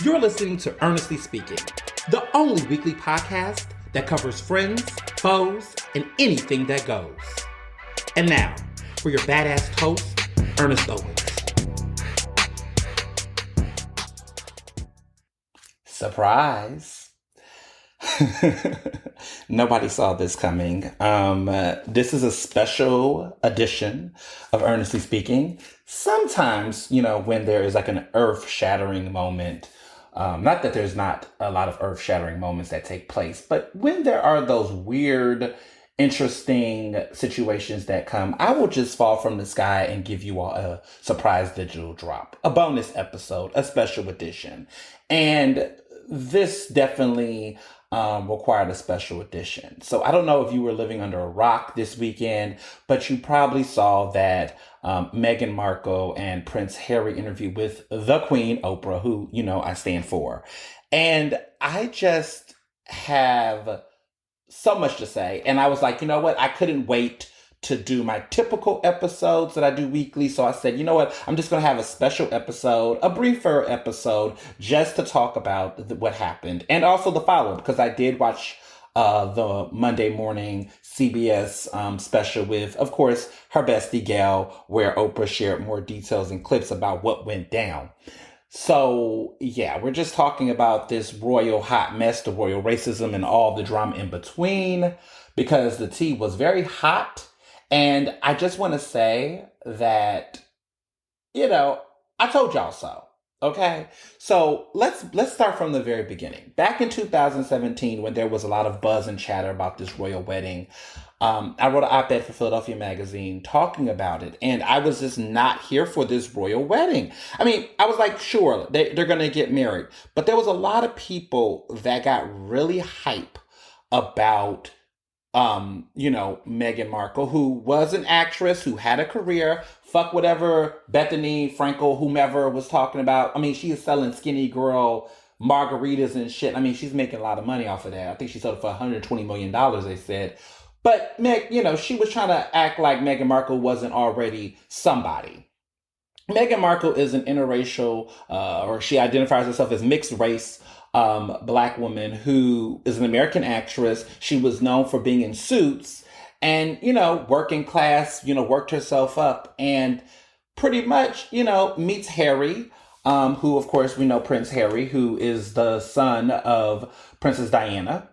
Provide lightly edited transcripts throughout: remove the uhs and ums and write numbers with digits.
You're listening to Ernestly Speaking, the only weekly podcast that covers friends, foes, and anything that goes. And now, for your badass host, Ernest Owens. Surprise. Nobody saw this coming. This is a special edition of Earnestly Speaking. Sometimes, when there is like an earth-shattering moment, not that there's not a lot of earth-shattering moments that take place, but when there are those weird, interesting situations that come, I will just fall from the sky and give you all a surprise digital drop, a bonus episode, a special edition. And this definitely required a special edition. So I don't know if you were living under a rock this weekend, but you probably saw that Meghan Markle and Prince Harry interview with the Queen, Oprah, who, I stand for. And I just have so much to say. And I was like, you know what? I couldn't wait to do my typical episodes that I do weekly. So I said, you know what? I'm just going to have a special episode, a briefer episode, just to talk about what happened. And also the follow-up, because I did watch the Monday morning CBS special with, of course, her bestie Gail, where Oprah shared more details and clips about what went down. So, yeah, we're just talking about this royal hot mess, the royal racism and all the drama in between, because the tea was very hot. And I just want to say that, I told y'all so. Okay, so let's start from the very beginning. Back in 2017, when there was a lot of buzz and chatter about this royal wedding, I wrote an op-ed for Philadelphia Magazine talking about it, and I was just not here for this royal wedding. I mean, I was like, sure, they're going to get married, but there was a lot of people that got really hype about Meghan Markle, who was an actress, who had a career. Fuck whatever Bethany Frankel, whomever was talking about. I mean, she is selling skinny girl margaritas and shit. I mean, she's making a lot of money off of that. I think she sold it for $120 million, they said. But Meg, she was trying to act like Meghan Markle wasn't already somebody. Meghan Markle is an interracial, or she identifies herself as mixed race, Black woman who is an American actress. She was known for being in Suits and, working class, worked herself up and pretty much, meets Harry, who, of course, we know Prince Harry, who is the son of Princess Diana.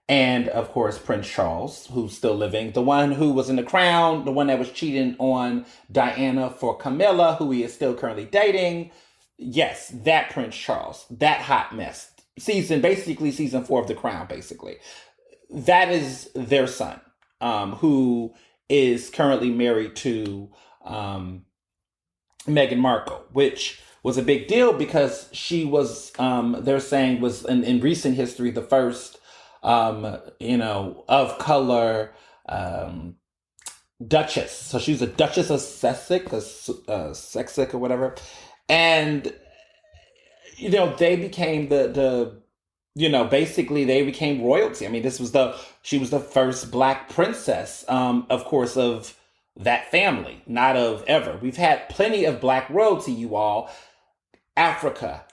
And, of course, Prince Charles, who's still living. The one who was in The Crown, the one that was cheating on Diana for Camilla, who he is still currently dating. Yes, that Prince Charles, that hot mess. Basically season 4 of The Crown, basically. That is their son, who is currently married to Meghan Markle, which was a big deal because she was, they're saying, was in recent history the first, of color Duchess. So she was a Duchess of Sussex, or whatever. And, they became basically they became royalty. I mean, she was the first Black princess, of course, of that family, not of ever. We've had plenty of Black royalty, you all. Africa.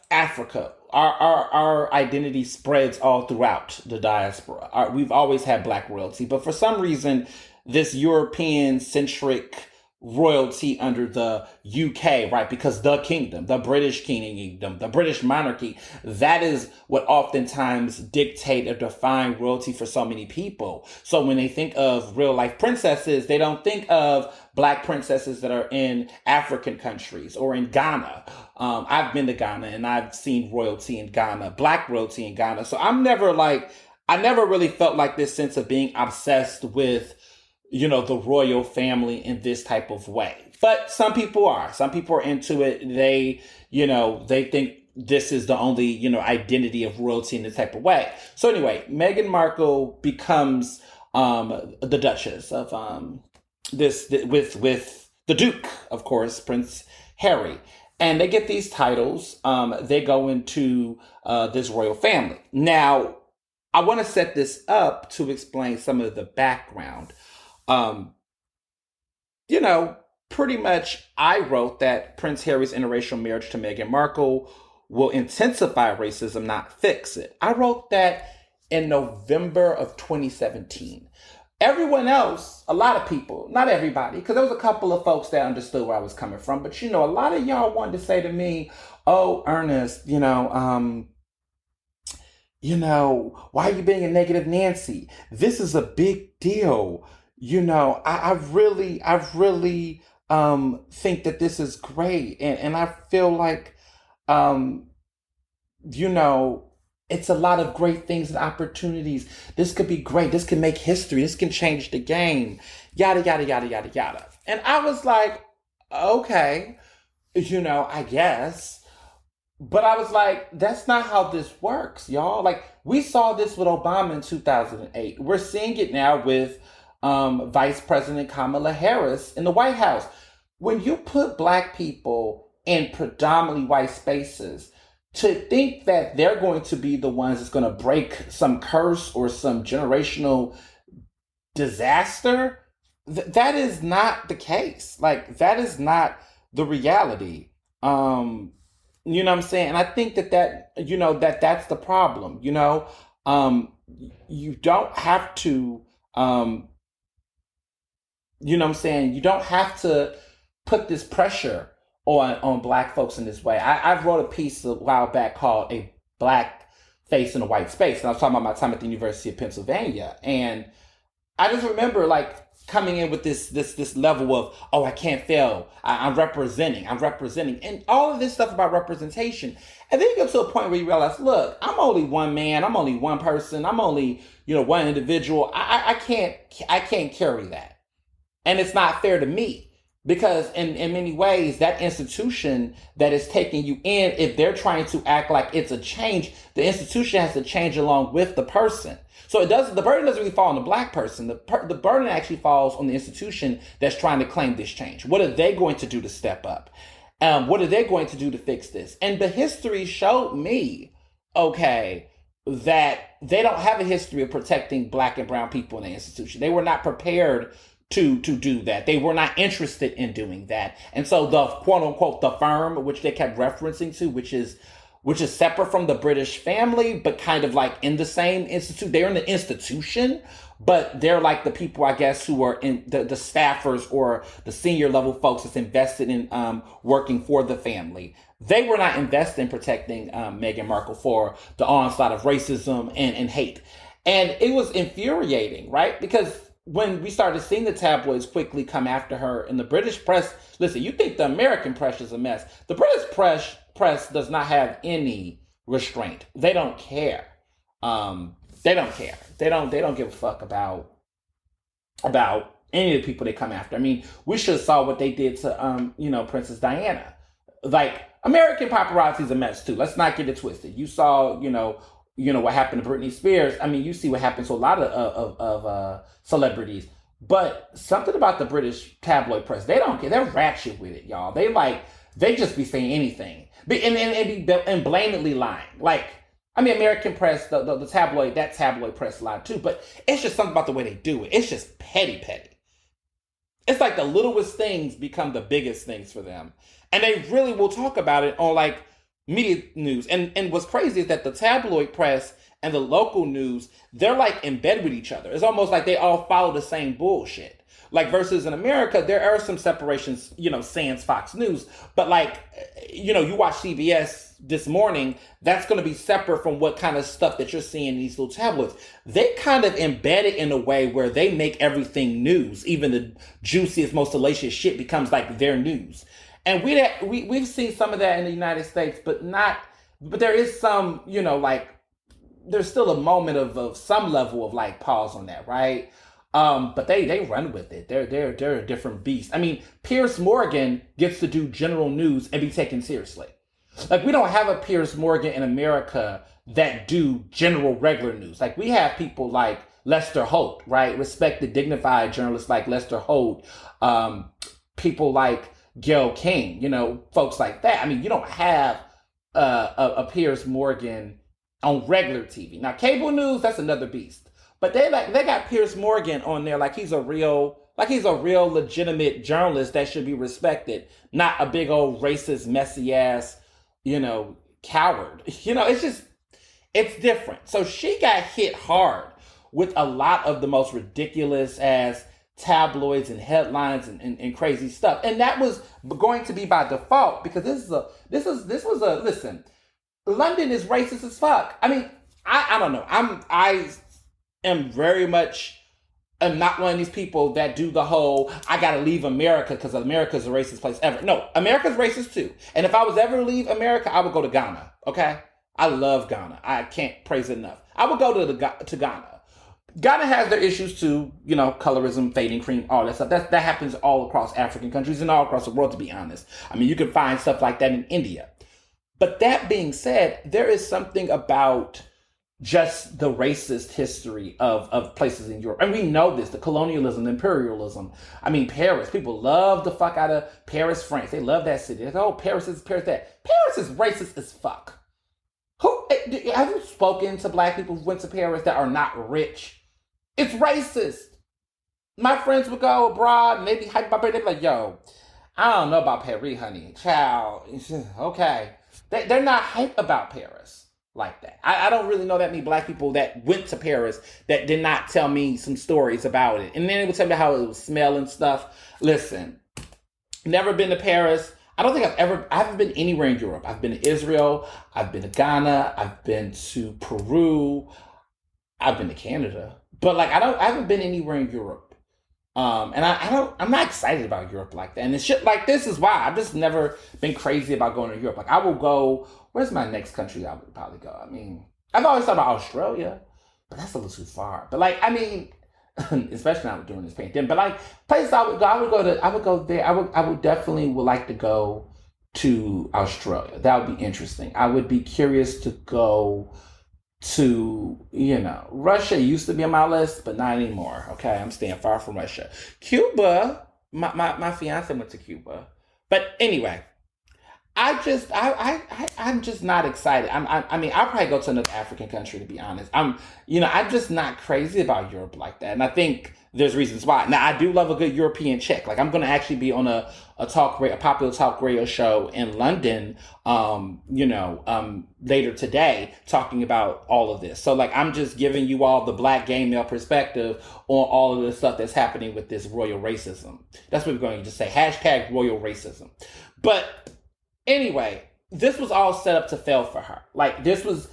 Our identity spreads all throughout the diaspora. We've always had Black royalty, but for some reason, this European-centric royalty under the UK, right? Because the kingdom, the British kingdom, the British monarchy, that is what oftentimes dictate or define royalty for so many people. So when they think of real life princesses, they don't think of Black princesses that are in African countries or in Ghana. I've been to Ghana and I've seen royalty in Ghana, Black royalty in Ghana. So I never really felt like this sense of being obsessed with the royal family in this type of way. But some people are. Some people are into it. They think this is the only, identity of royalty in this type of way. So anyway, Meghan Markle becomes the Duchess of with the Duke, of course, Prince Harry. And they get these titles. They go into this royal family. Now, I want to set this up to explain some of the background. Pretty much I wrote that Prince Harry's interracial marriage to Meghan Markle will intensify racism, not fix it. I wrote that in November of 2017. Everyone else, a lot of people, not everybody, because there was a couple of folks that understood where I was coming from, but a lot of y'all wanted to say to me, "Oh, Ernest, why are you being a negative Nancy? This is a big deal. I really think that this is great, and I feel like, um, you know, it's a lot of great things and opportunities. This could be great. This can make history. This can change the game. Yada yada yada yada yada." And I was like, okay, I guess. But I was like, that's not how this works, y'all. Like, we saw this with Obama in 2008. We're seeing it now with Vice President Kamala Harris in the White House. When you put Black people in predominantly white spaces, to think that they're going to be the ones that's going to break some curse or some generational disaster, that is not the case. Like, that is not the reality. You know what I'm saying? And I think that's the problem. You don't have to, you know what I'm saying? You don't have to put this pressure on Black folks in this way. I wrote a piece a while back called "A Black Face in a White Space," and I was talking about my time at the University of Pennsylvania. And I just remember, like, coming in with this level of, oh, I can't fail. I'm representing, and all of this stuff about representation. And then you get to a point where you realize, look, I'm only one man, I'm only one person, I'm only one individual. I can't carry that, and it's not fair to me. Because in many ways, that institution that is taking you in, if they're trying to act like it's a change, the institution has to change along with the person. So the burden doesn't really fall on the Black person. The burden actually falls on the institution that's trying to claim this change. What are they going to do to step up? What are they going to do to fix this? And the history showed me, okay, that they don't have a history of protecting Black and brown people in the institution. They were not prepared to do that. They were not interested in doing that. And so the quote unquote the firm, which they kept referencing to, which is separate from the British family, but kind of like in the same institute. They're in the institution, but they're like the people, I guess, who are in the staffers or the senior level folks that's invested in working for the family. They were not invested in protecting Meghan Markle for the onslaught of racism and hate. And it was infuriating, right? Because when we started seeing the tabloids quickly come after her in the British press, listen, you think the American press is a mess. The British press does not have any restraint. They don't care. They don't care. They don't give a fuck about any of the people they come after. I mean, we should have saw what they did to Princess Diana. Like, American paparazzi is a mess too. Let's not get it twisted. You saw, what happened to Britney Spears. I mean, you see what happens to a lot of celebrities. But something about the British tabloid press, they don't care. They're ratchet with it, y'all. They just be saying anything. And blatantly lying. Like, I mean, American press, the tabloid press lied too. But it's just something about the way they do it. It's just petty. It's like the littlest things become the biggest things for them. And they really will talk about it on, like, media news. And what's crazy is that the tabloid press and the local news, they're like in bed with each other. It's almost like they all follow the same bullshit. Like, versus in America, there are some separations, sans Fox News. But like, you watch CBS this morning, that's going to be separate from what kind of stuff that you're seeing in these little tabloids. They kind of embed it in a way where they make everything news. Even the juiciest, most salacious shit becomes like their news. And we've seen some of that in the United States, but there is some, there's still a moment of some level of like pause on that, right? But they run with it. They're a different beast. I mean, Piers Morgan gets to do general news and be taken seriously. Like, we don't have a Piers Morgan in America that do general regular news. Like, we have people like Lester Holt, right? Respected, dignified journalists like Lester Holt, people like Gayle King, folks like that. I mean, you don't have a Piers Morgan on regular TV. Now, cable news, that's another beast. But they got Piers Morgan on there like he's a real legitimate journalist that should be respected, not a big old racist, messy ass, coward. It's different. So she got hit hard with a lot of the most ridiculous ass tabloids and headlines and crazy stuff. And that was going to be by default because this was a listen, London is racist as fuck. I mean, I don't know. I am very much am not one of these people that do the whole I gotta leave America because America's the racist place ever. No, America's racist too. And if I was ever to leave America, I would go to Ghana. Okay, I love Ghana. I can't praise it enough. I would go to Ghana. Ghana has their issues too, colorism, fading cream, all that stuff. That happens all across African countries and all across the world, to be honest. I mean, you can find stuff like that in India. But that being said, there is something about just the racist history of places in Europe. And we know this, the colonialism, the imperialism. I mean, Paris, people love the fuck out of Paris, France. They love that city. They go, oh, Paris that. Paris is racist as fuck. Have you spoken to black people who went to Paris that are not rich? It's racist. My friends would go abroad and they'd be hyped about Paris. They'd be like, yo, I don't know about Paris, honey. Child, okay. They're not hyped about Paris like that. I don't really know that many black people that went to Paris that did not tell me some stories about it. And then they would tell me how it would smell and stuff. Listen, never been to Paris. I don't think I haven't been anywhere in Europe. I've been to Israel. I've been to Ghana. I've been to Peru. I've been to Canada. But I haven't been anywhere in Europe. And I'm not excited about Europe like that. And shit like this is why I've just never been crazy about going to Europe. I will go, where's my next country I would probably go? I mean, I've always thought about Australia, but that's a little too far. But especially now during this pandemic. But places I would go there. I would definitely would like to go to Australia. That would be interesting. I would be curious to go to, Russia used to be on my list, but not anymore. Okay, I'm staying far from Russia. Cuba, my fiance went to Cuba. But anyway, I'm just not excited. I'll probably go to another African country, to be honest. I'm just not crazy about Europe like that. And I think there's reasons why. Now, I do love a good European chick. I'm going to actually be on a popular talk radio show in London, later today talking about all of this. So I'm just giving you all the black gay male perspective on all of the stuff that's happening with this royal racism. That's what we're going to just say. # royal racism. But anyway, this was all set up to fail for her. This was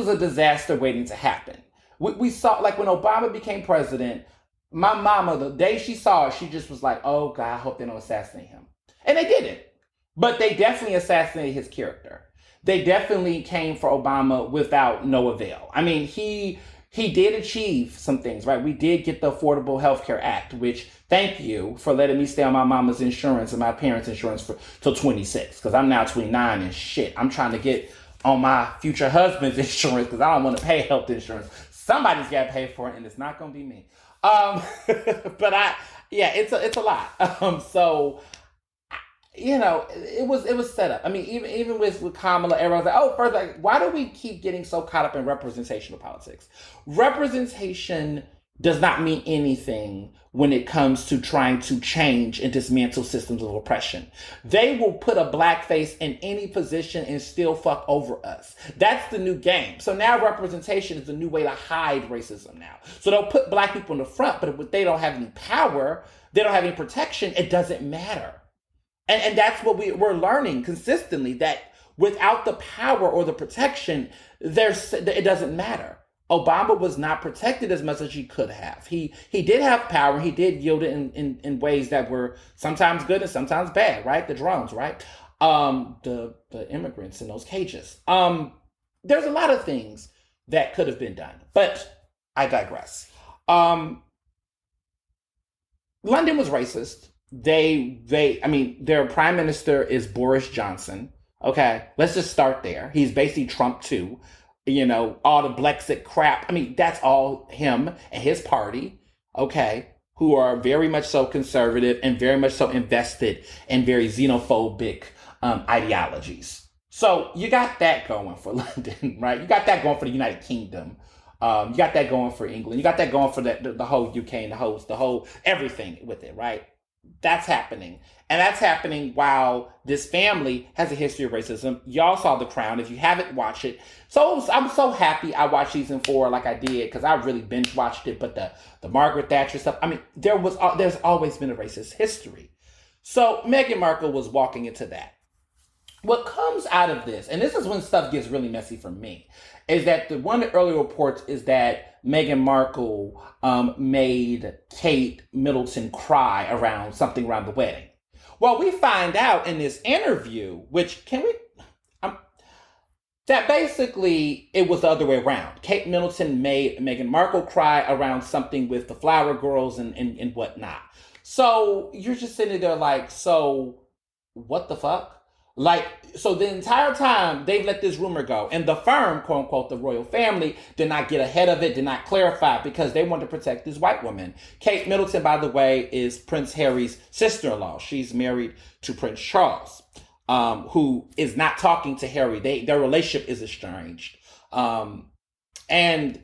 a disaster waiting to happen. We saw, when Obama became president, my mama, the day she saw it, she just was like, oh God, I hope they don't assassinate him. And they didn't. But they definitely assassinated his character. They definitely came for Obama without no avail. I mean, he did achieve some things, right? We did get the Affordable Health Care Act, which, thank you for letting me stay on my mama's insurance and my parents' insurance till 26, because I'm now 29 and shit. I'm trying to get on my future husband's insurance because I don't want to pay health insurance. Somebody's got to pay for it, and it's not going to be me. But it's a lot. So, it was set up. I mean, even with Kamala, everyone's like, first, why do we keep getting so caught up in representational politics? Representation does not mean anything when it comes to trying to change and dismantle systems of oppression. They will put a black face in any position and still fuck over us. That's the new game. So now representation is a new way to hide racism now. So they'll put black people in the front, but if they don't have any power, they don't have any protection, it doesn't matter. And that's what we're learning consistently, that without the power or the protection, it doesn't matter. Obama was not protected as much as he could have. He did have power. He did yield it in ways that were sometimes good and sometimes bad, right? The drones, right? The immigrants in those cages. There's a lot of things that could have been done, but I digress. London was racist. Their prime minister is Boris Johnson. Okay, let's just start there. He's basically Trump too. All the Brexit crap. That's all him and his party, okay, who are very much so conservative and very much so invested in very xenophobic ideologies. So you got that going for London, right? You got that going for the United Kingdom. You got that going for England. You got that going for the whole UK and the whole everything with it, right? That's happening. And that's happening while this family has a history of racism. Y'all saw The Crown. If you haven't watched it, I'm so happy I watched season 4 like I did because I really binge watched it. But the Margaret Thatcher stuff, I mean, there's always been a racist history. So Meghan Markle was walking into that. What comes out of this, and this is when stuff gets really messy for me, is that one of the early reports is that Meghan Markle made Kate Middleton cry around something around the wedding. Well, we find out in this interview, which can we, um, that basically it was the other way around. Kate Middleton made Meghan Markle cry around something with the Flower Girls and whatnot. So you're just sitting there like, so what the fuck? Like, so the entire time they've let this rumor go, and the firm, quote unquote, the royal family, did not get ahead of it, did not clarify because they wanted to protect this white woman. Kate Middleton, by the way, is Prince Harry's sister-in-law. She's married to Prince Charles, who is not talking to Harry. Their relationship is estranged, and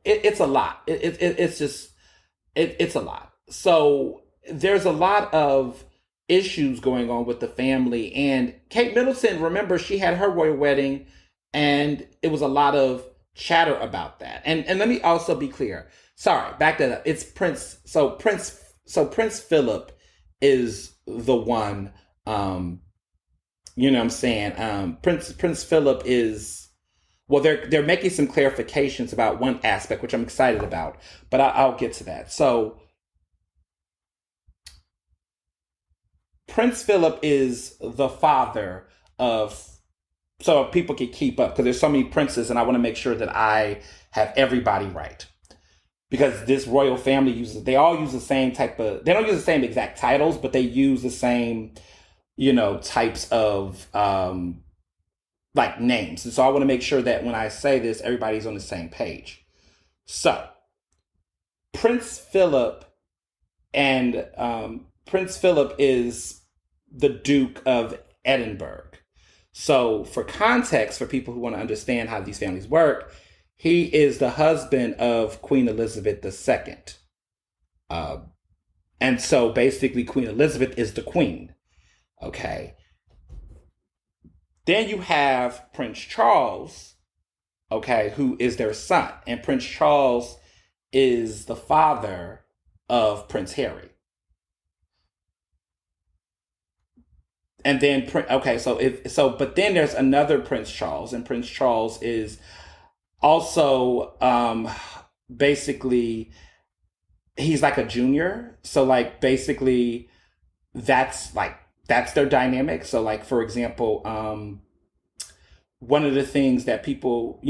it's a lot. It's a lot. So there's a lot of issues going on with the family. And Kate Middleton, remember, she had her royal wedding and it was a lot of chatter about that. And let me also be clear. Sorry, back that up. It's Prince. So Prince Philip is the one, you know what I'm saying? Prince Philip is, well, they're making some clarifications about one aspect, which I'm excited about, but I'll get to that. So Prince Philip is the father of, so people can keep up, because there's so many princes, and I want to make sure that I have everybody right. Because this royal family they all use the same type of, they don't use the same exact titles, but they use the same, types of, like names. And so I want to make sure that when I say this, everybody's on the same page. So, Prince Philip is the Duke of Edinburgh. So for context, for people who want to understand how these families work, he is the husband of Queen Elizabeth II. And so basically Queen Elizabeth is the queen. Okay. Then you have Prince Charles, okay, who is their son. And Prince Charles is the father of Prince Harry. And then, but then there's another Prince Charles, and Prince Charles is also basically, he's like a junior. So like basically that's their dynamic. So like, for example, one of the things that people,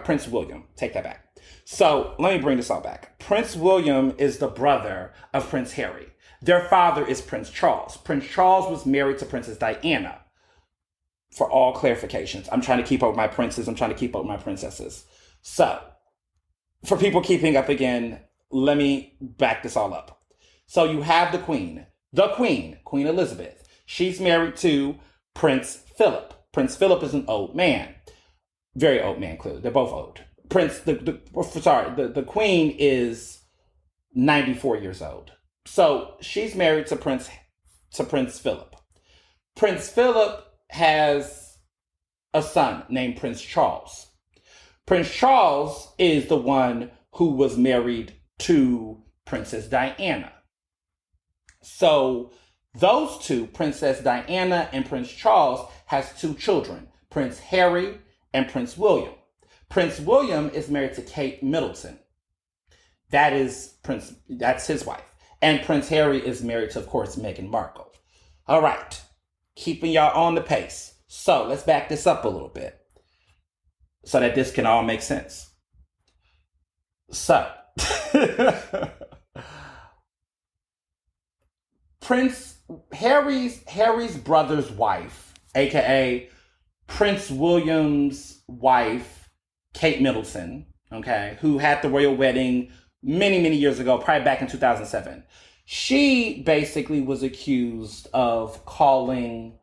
Prince William, take that back. So let me bring this all back. Prince William is the brother of Prince Harry. Their father is Prince Charles. Prince Charles was married to Princess Diana. For all clarifications, I'm trying to keep up with my princes. I'm trying to keep up with my princesses. So, for people keeping up again, let me back this all up. So you have the Queen, Queen Elizabeth. She's married to Prince Philip. Prince Philip is an old man. Very old man, clearly. They're both old. The Queen is 94 years old. So she's married to Prince Philip. Prince Philip has a son named Prince Charles. Prince Charles is the one who was married to Princess Diana. So those two, Princess Diana and Prince Charles, has two children, Prince Harry and Prince William. Prince William is married to Kate Middleton. That's his wife. And Prince Harry is married to, of course, Meghan Markle. All right. Keeping y'all on the pace. So let's back this up a little bit so that this can all make sense. So, Prince Harry's brother's wife, aka Prince William's wife, Kate Middleton, okay, who had the royal wedding many, many years ago, probably back in 2007. She basically was accused of calling,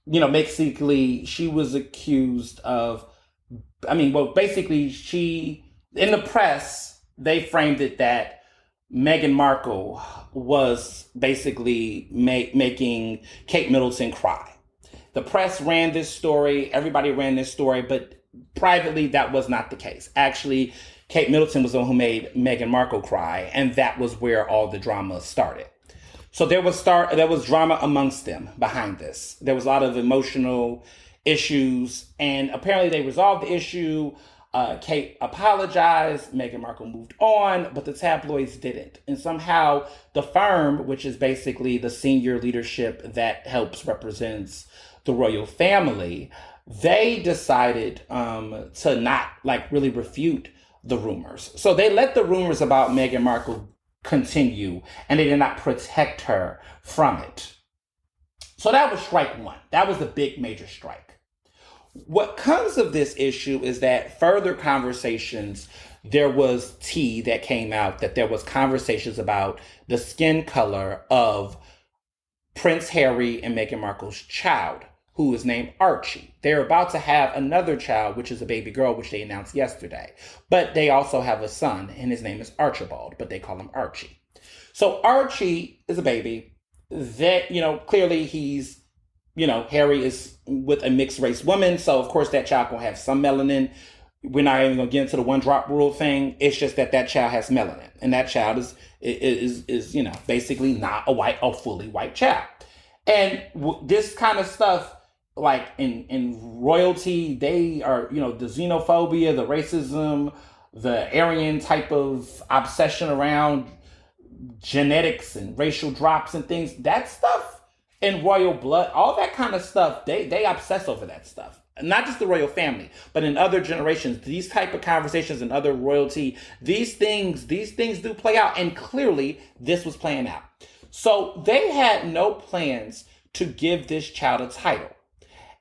basically she was accused of, in the press, they framed it that Meghan Markle was basically making Kate Middleton cry. The press ran this story, everybody ran this story, but privately, that was not the case. Actually, Kate Middleton was the one who made Meghan Markle cry, and that was where all the drama started. So there was drama amongst them behind this. There was a lot of emotional issues, and apparently they resolved the issue. Kate apologized, Meghan Markle moved on, but the tabloids didn't. And somehow the firm, which is basically the senior leadership that helps represents the royal family, they decided to not like really refute the rumors. So they let the rumors about Meghan Markle continue, and they did not protect her from it. So that was strike one. That was the big major strike. What comes of this issue is that further conversations, there was tea that came out that there was conversations about the skin color of Prince Harry and Meghan Markle's child, who is named Archie. They're about to have another child, which is a baby girl, which they announced yesterday. But they also have a son, and his name is Archibald, but they call him Archie. So Archie is a baby that, clearly he's, Harry is with a mixed race woman. So of course that child gonna have some melanin. We're not even gonna get into the one drop rule thing. It's just that child has melanin, and that child is basically not a fully white child. And this kind of stuff, like in royalty, they are, the xenophobia, the racism, the Aryan type of obsession around genetics and racial drops and things, that stuff in royal blood, all that kind of stuff, they obsess over that stuff. Not just the royal family, but in other generations, these type of conversations and other royalty, these things do play out. And clearly this was playing out. So they had no plans to give this child a title.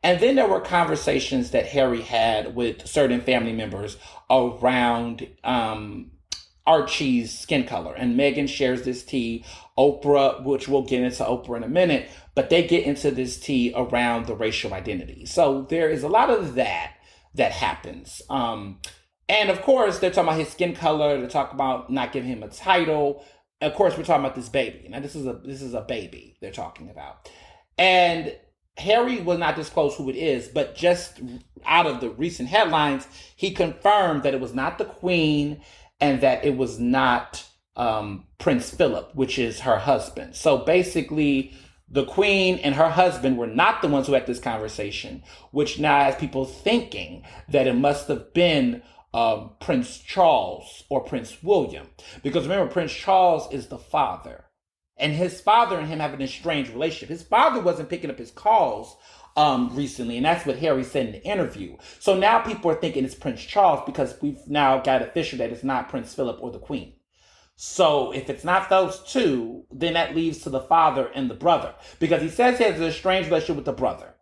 And then there were conversations that Harry had with certain family members around Archie's skin color. And Meghan shares this tea. Oprah, which we'll get into Oprah in a minute, but they get into this tea around the racial identity. So there is a lot of that happens. And of course, they're talking about his skin color. They're talking about not giving him a title. Of course, we're talking about this baby. Now, this is a baby they're talking about. And Harry will not disclose who it is, but just out of the recent headlines, he confirmed that it was not the Queen and that it was not Prince Philip, which is her husband. So basically, the Queen and her husband were not the ones who had this conversation, which now has people thinking that it must have been Prince Charles or Prince William. Because remember, Prince Charles is the father. And his father and him have an estranged relationship. His father wasn't picking up his calls recently, and that's what Harry said in the interview. So now people are thinking it's Prince Charles because we've now got official that it's not Prince Philip or the Queen. So if it's not those two, then that leaves to the father and the brother. Because he says he has an estranged relationship with the brother.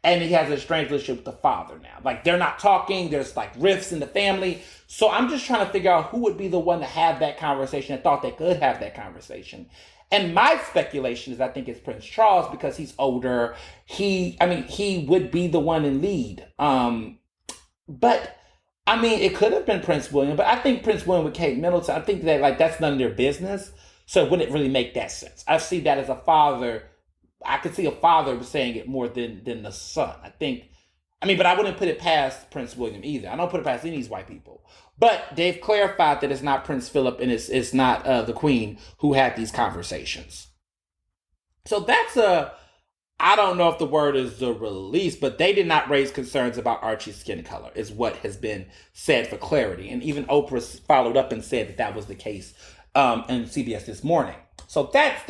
And he has an estranged relationship with the father now. Like, they're not talking. There's like rifts in the family. So I'm just trying to figure out who would be the one to have that conversation and thought they could have that conversation. And my speculation is I think it's Prince Charles because he's older. He would be the one in lead. But it could have been Prince William, but I think Prince William with Kate Middleton, I think that that's none of their business. So it wouldn't really make that sense. I see that as a father. I could see a father saying it more than the son. But I wouldn't put it past Prince William either. I don't put it past any of these white people. But they've clarified that it's not Prince Philip and it's not the Queen who had these conversations. So that's I don't know if the word is the release, but they did not raise concerns about Archie's skin color, is what has been said for clarity. And even Oprah followed up and said that was the case in CBS This Morning. So that's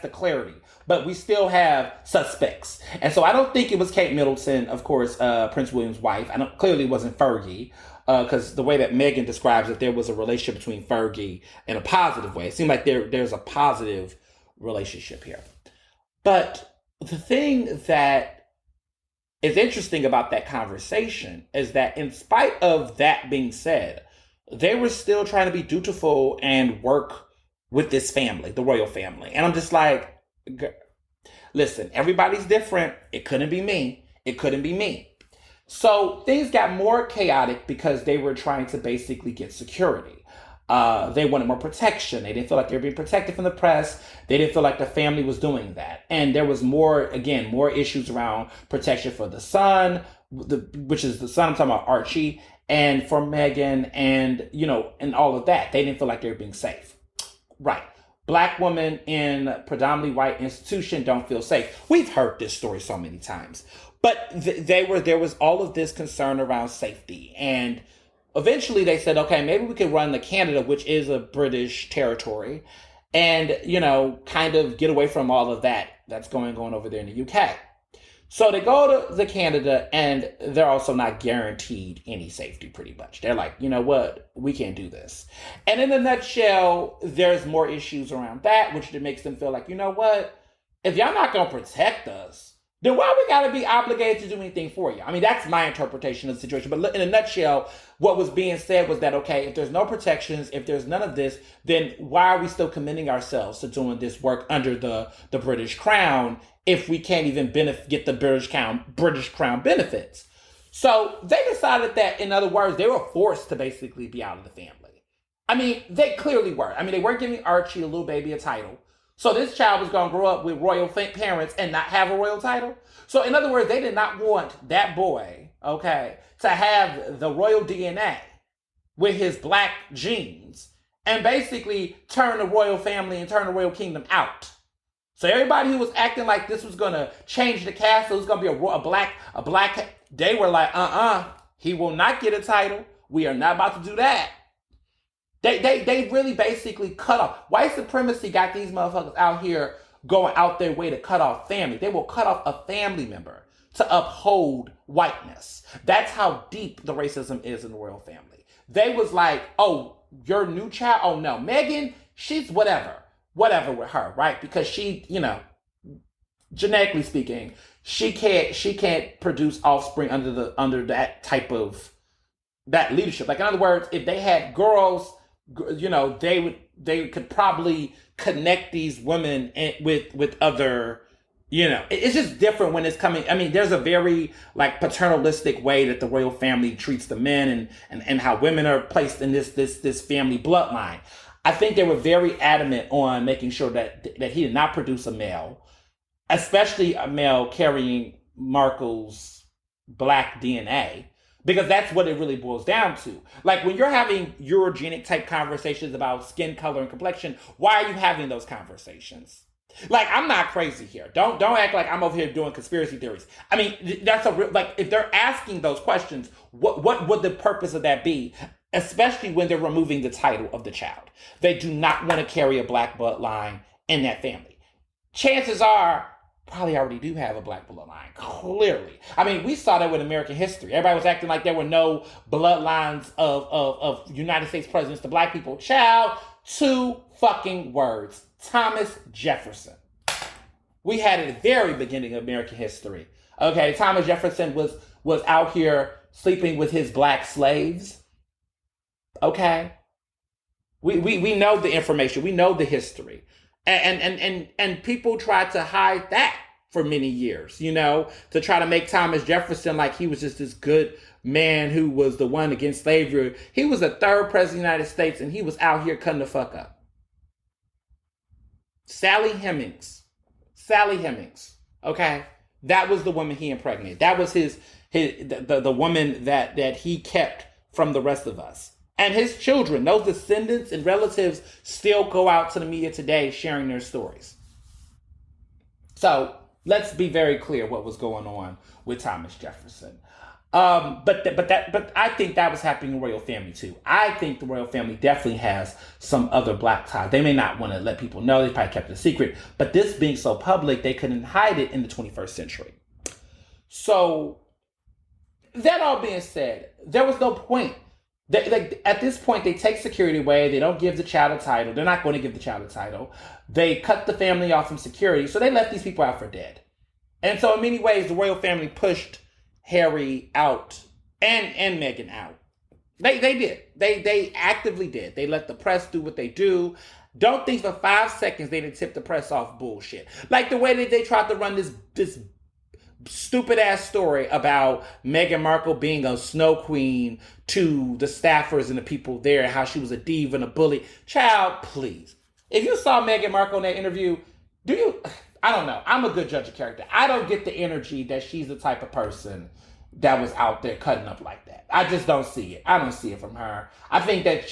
the clarity. But we still have suspects. And so I don't think it was Kate Middleton, of course, Prince William's wife. Clearly it wasn't Fergie, because the way that Meghan describes it, there was a relationship between Fergie in a positive way. It seemed like there's a positive relationship here. But the thing that is interesting about that conversation is that in spite of that being said, they were still trying to be dutiful and work with this family, the royal family. And I'm just like, listen, everybody's different. It couldn't be me. It couldn't be me. So things got more chaotic because they were trying to basically get security. They wanted more protection. They didn't feel like they were being protected from the press. They didn't feel like the family was doing that. And there was more issues around protection for the son, which is the son I'm talking about, Archie, and for Meghan, and and all of that. They didn't feel like they were being safe. Right. Black women in predominantly white institution don't feel safe. We've heard this story so many times. But there was all of this concern around safety. And eventually they said, okay, maybe we could run to Canada, which is a British territory, and, kind of get away from all of that that's going on over there in the UK. So they go to the Canada, and they're also not guaranteed any safety, pretty much. They're like, you know what? We can't do this. And in a nutshell, there's more issues around that, which makes them feel like, you know what? If y'all not going to protect us, then why we got to be obligated to do anything for you? I mean, that's my interpretation of the situation. But in a nutshell, what was being said was that, okay, if there's no protections, if there's none of this, then why are we still committing ourselves to doing this work under the British Crown if we can't even get the British Crown benefits? So they decided that, in other words, they were forced to basically be out of the family. I mean, they clearly were. I mean, they weren't giving Archie, a little baby, a title. So this child was going to grow up with royal parents and not have a royal title. So in other words, they did not want that boy, okay, to have the royal DNA with his black genes and basically turn the royal family and turn the royal kingdom out. So everybody who was acting like this was going to change the castle, it was going to be a black, they were like, he will not get a title. We are not about to do that. They really basically cut off. White supremacy got these motherfuckers out here going out their way to cut off family. They will cut off a family member to uphold whiteness. That's how deep the racism is in the royal family. They was like, oh, your new child? Oh no, Meghan, she's whatever with her, right? Because she, genetically speaking, she can't produce offspring under that type of that leadership. Like, in other words, if they had girls, they could probably connect these women with other, it's just different when it's coming. I mean, there's a very like paternalistic way that the royal family treats the men and how women are placed in this family bloodline. I think they were very adamant on making sure that he did not produce a male, especially a male carrying Markle's black DNA. Because that's what it really boils down to. Like, when you're having Eurogenic type conversations about skin color and complexion, why are you having those conversations? Like, I'm not crazy here. Don't act like I'm over here doing conspiracy theories. I mean, that's a real, like, if they're asking those questions, what would the purpose of that be? Especially when they're removing the title of the child. They do not want to carry a black bloodline in that family. Chances are, probably already do have a black bloodline, clearly. I mean, we saw that with American history. Everybody was acting like there were no bloodlines of United States presidents to black people. Child, 2 fucking words. Thomas Jefferson. We had it at the very beginning of American history. Okay, Thomas Jefferson was out here sleeping with his black slaves. Okay? We know the information. We know the history. And people tried to hide that for many years, to try to make Thomas Jefferson like he was just this good man who was the one against slavery. He was the 3rd president of the United States, and he was out here cutting the fuck up. Sally Hemings, okay? That was the woman he impregnated. That was the woman that he kept from the rest of us. And his children, those descendants and relatives, still go out to the media today sharing their stories. So let's be very clear what was going on with Thomas Jefferson. But I think that was happening in the royal family too. I think the royal family definitely has some other black ties. They may not want to let people know. They probably kept it a secret. But this being so public, they couldn't hide it in the 21st century. So that all being said, there was no point. At this point, they take security away. They don't give the child a title. They're not going to give the child a title. They cut the family off from security. So they left these people out for dead. And so in many ways, the royal family pushed Harry out and Meghan out. They did. They actively did. They let the press do what they do. Don't think for 5 seconds they didn't tip the press off bullshit. Like the way that they tried to run this stupid ass story about Meghan Markle being a snow queen to the staffers and the people there and how she was a diva and a bully. Child, please. If you saw Meghan Markle in that interview, do you? I don't know. I'm a good judge of character. I don't get the energy that she's the type of person that was out there cutting up like that. I just don't see it. I don't see it from her. I think that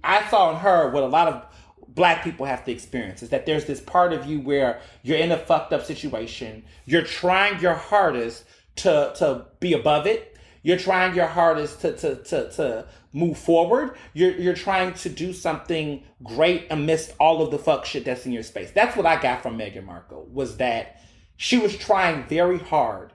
I saw in her what a lot of Black people have to experience is that there's this part of you where you're in a fucked up situation. You're trying your hardest to be above it. You're trying your hardest to move forward. You're trying to do something great amidst all of the fuck shit that's in your space. That's what I got from Meghan Markle, was that she was trying very hard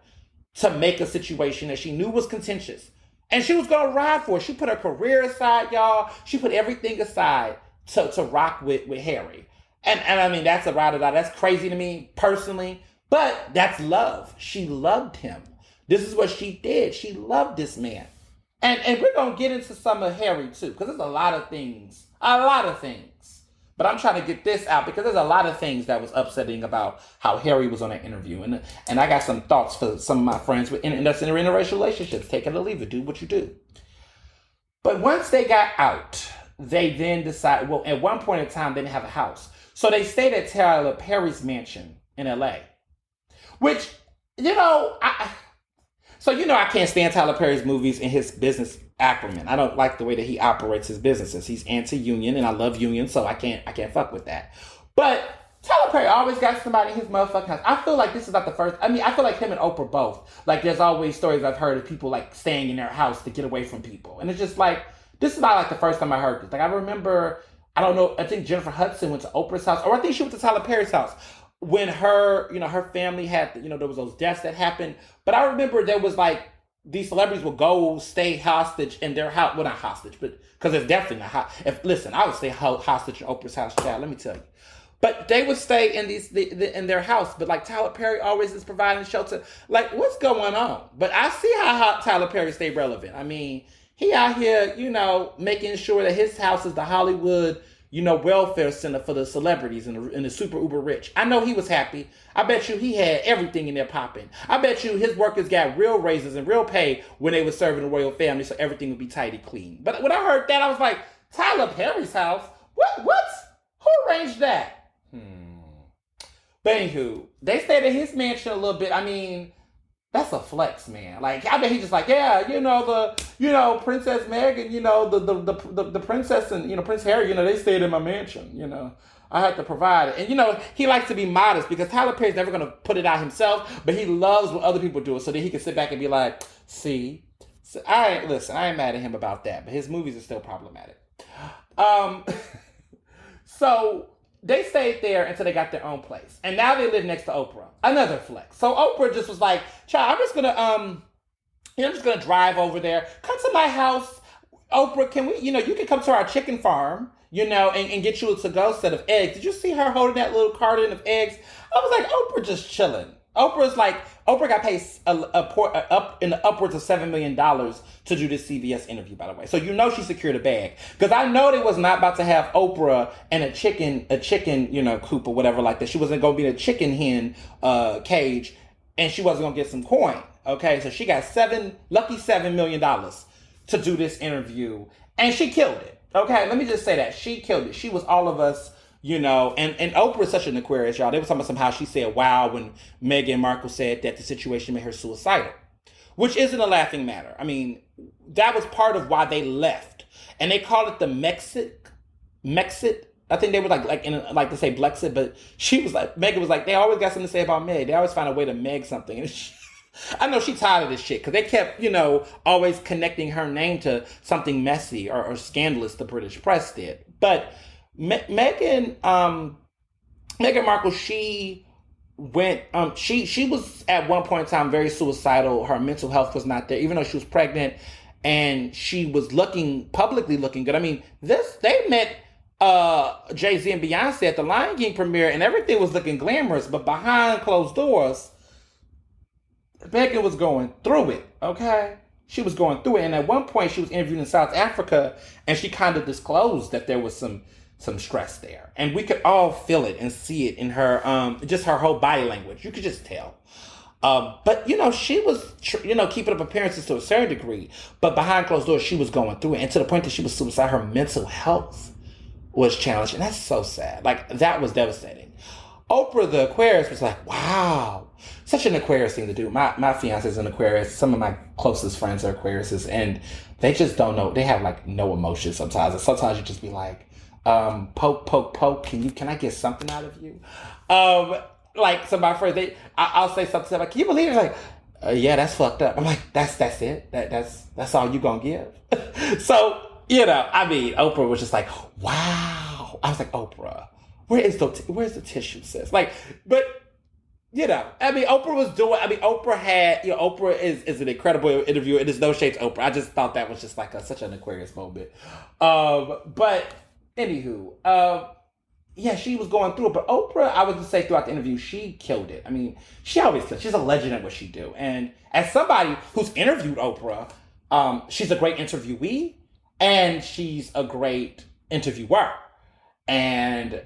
to make a situation that she knew was contentious. And she was going to ride for it. She put her career aside, y'all. She put everything aside to rock with Harry. And I mean, that's a ride or die. That's crazy to me personally. But that's love. She loved him. This is what she did. She loved this man. And we're going to get into some of Harry too. Because there's a lot of things. But I'm trying to get this out because there's a lot of things that was upsetting about how Harry was on that interview. And I got some thoughts for some of my friends that's in interracial relationships. Take it or leave it. Do what you do. But once they got out, they then decided, well, at one point in time, they didn't have a house. So they stayed at Tyler Perry's mansion in LA. Which, I can't stand Tyler Perry's movies and his business acumen. I don't like the way that he operates his businesses. He's anti-union, and I love unions, so I can't fuck with that. But Tyler Perry always got somebody in his motherfucking house. I feel like this is not the first. I mean, I feel like him and Oprah both. Like, there's always stories I've heard of people, like, staying in their house to get away from people. And it's just like, this is not, like, the first time I heard this. Like, I remember, I don't know, I think Jennifer Hudson went to Oprah's house, or I think she went to Tyler Perry's house when her family had, there was those deaths that happened. But I remember there was, like, these celebrities would go stay hostage in their house. Well, not hostage, but because it's definitely not listen, I would stay hostage in Oprah's house, child. Let me tell you. But they would stay in in their house. But like Tyler Perry always is providing shelter. Like, what's going on? But I see how Tyler Perry stayed relevant. I mean, he out here, making sure that his house is the Hollywood, welfare center for the celebrities and the super uber rich. I know he was happy. I bet you he had everything in there popping. I bet you his workers got real raises and real pay when they were serving the royal family, so everything would be tidy clean. But when I heard that, I was like, Tyler Perry's house? What? Who arranged that? But anywho, they stayed at his mansion a little bit. I mean, that's a flex, man. Like, I bet he's just like, yeah, Princess Meghan, the princess and, Prince Harry, they stayed in my mansion, I had to provide it. And, he likes to be modest because Tyler Perry's never going to put it out himself, but he loves when other people do it so that he can sit back and be like, see, I ain't mad at him about that, but his movies are still problematic. So they stayed there until they got their own place. And now they live next to Oprah. Another flex. So Oprah just was like, child, I'm just gonna drive over there. Come to my house. Oprah, can we, you can come to our chicken farm, and get you a to-go set of eggs. Did you see her holding that little carton of eggs? I was like, Oprah just chilling. Oprah got paid up in the upwards of $7 million to do this CBS interview, by the way. So she secured a bag. Because I know they was not about to have Oprah and a chicken, coop or whatever like that. She wasn't going to be in a chicken hen cage, and she wasn't going to get some coin. Okay, so she got lucky $7 million to do this interview, and she killed it. Okay, let me just say that. She killed it. She was all of us. And Oprah is such an Aquarius, y'all. They were talking about somehow she said, wow, when Meghan Markle said that the situation made her suicidal, which isn't a laughing matter. I mean, that was part of why they left. And they called it the Mexit. I think they were like to say Blexit, but Meghan was like, they always got something to say about Meg. They always find a way to Meg something. And I know she's tired of this shit because they kept, always connecting her name to something messy or scandalous the British press did. But Meghan Markle, she went, she was at one point in time very suicidal. Her mental health was not there, even though she was pregnant, and she was publicly looking good. I mean, they met Jay-Z and Beyonce at the Lion King premiere, and everything was looking glamorous, but behind closed doors, Meghan was going through it, okay? She was going through it, and at one point she was interviewed in South Africa, and she kind of disclosed that there was some stress there. And we could all feel it and see it in her, just her whole body language. You could just tell. But she was keeping up appearances to a certain degree, but behind closed doors, she was going through it, and to the point that she was suicidal. Her mental health was challenged, and that's so sad. Like, that was devastating. Oprah the Aquarius was like, wow, such an Aquarius thing to do. My fiance is an Aquarius. Some of my closest friends are Aquariuses, and they just don't know. They have like no emotion sometimes, and sometimes you just be like, poke, poke, poke. Can I get something out of you? Like, so my friends, I'll say something like, can you believe it? Like, yeah, that's fucked up. I'm like, that's it. That's all you gonna give. So, I mean, Oprah was just like, wow. I was like, Oprah, where's the tissue, sis? Like, but I mean, Oprah had, Oprah is an incredible interviewer. It is no shade to Oprah. I just thought that was just like such an Aquarius moment. But anywho, yeah, she was going through it. But Oprah, I would just say throughout the interview, she killed it. I mean, she always kills. She's a legend at what she do. And as somebody who's interviewed Oprah, she's a great interviewee and she's a great interviewer. And,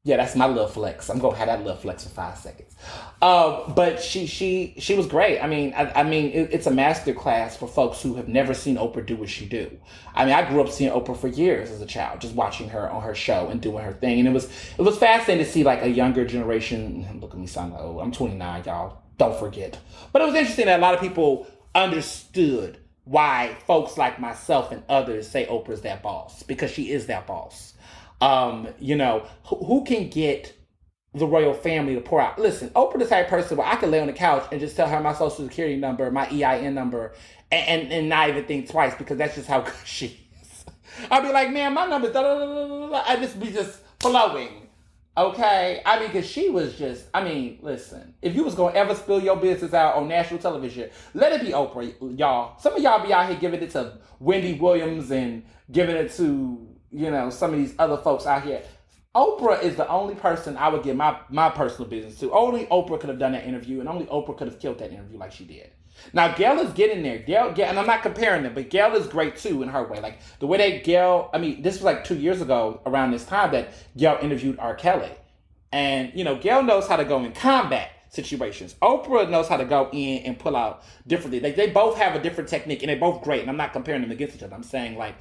yeah, that's my little flex. I'm gonna have that little flex for 5 seconds. But she was great. I mean, it's a master class for folks who have never seen Oprah do what she do. I mean, I grew up seeing Oprah for years as a child, just watching her on her show and doing her thing, and it was fascinating to see like a younger generation. Look at me sounding old. I'm 29, y'all. Don't forget. But it was interesting that a lot of people understood why folks like myself and others say Oprah's that boss, because she is that boss. Who can get the royal family to pour out? Listen, Oprah the type of person where I could lay on the couch and just tell her my social security number, my EIN number, and not even think twice, because that's just how good she is. I'll be like, man, my number's da da da da da. I just be just flowing. Okay? I mean, because she was just, listen, if you was going to ever spill your business out on national television, let it be Oprah, y'all. Some of y'all be out here giving it to Wendy Williams and giving it to, some of these other folks out here. Oprah is the only person I would give my personal business to. Only Oprah could have done that interview, and only Oprah could have killed that interview like she did. Now, Gayle is getting there. Gayle, and I'm not comparing them, but Gayle is great too in her way. Like, the way that Gayle, this was like 2 years ago around this time that Gayle interviewed R. Kelly. And, Gayle knows how to go in combat situations. Oprah knows how to go in and pull out differently. Like, they both have a different technique, and they're both great. And I'm not comparing them against each other. I'm saying, like,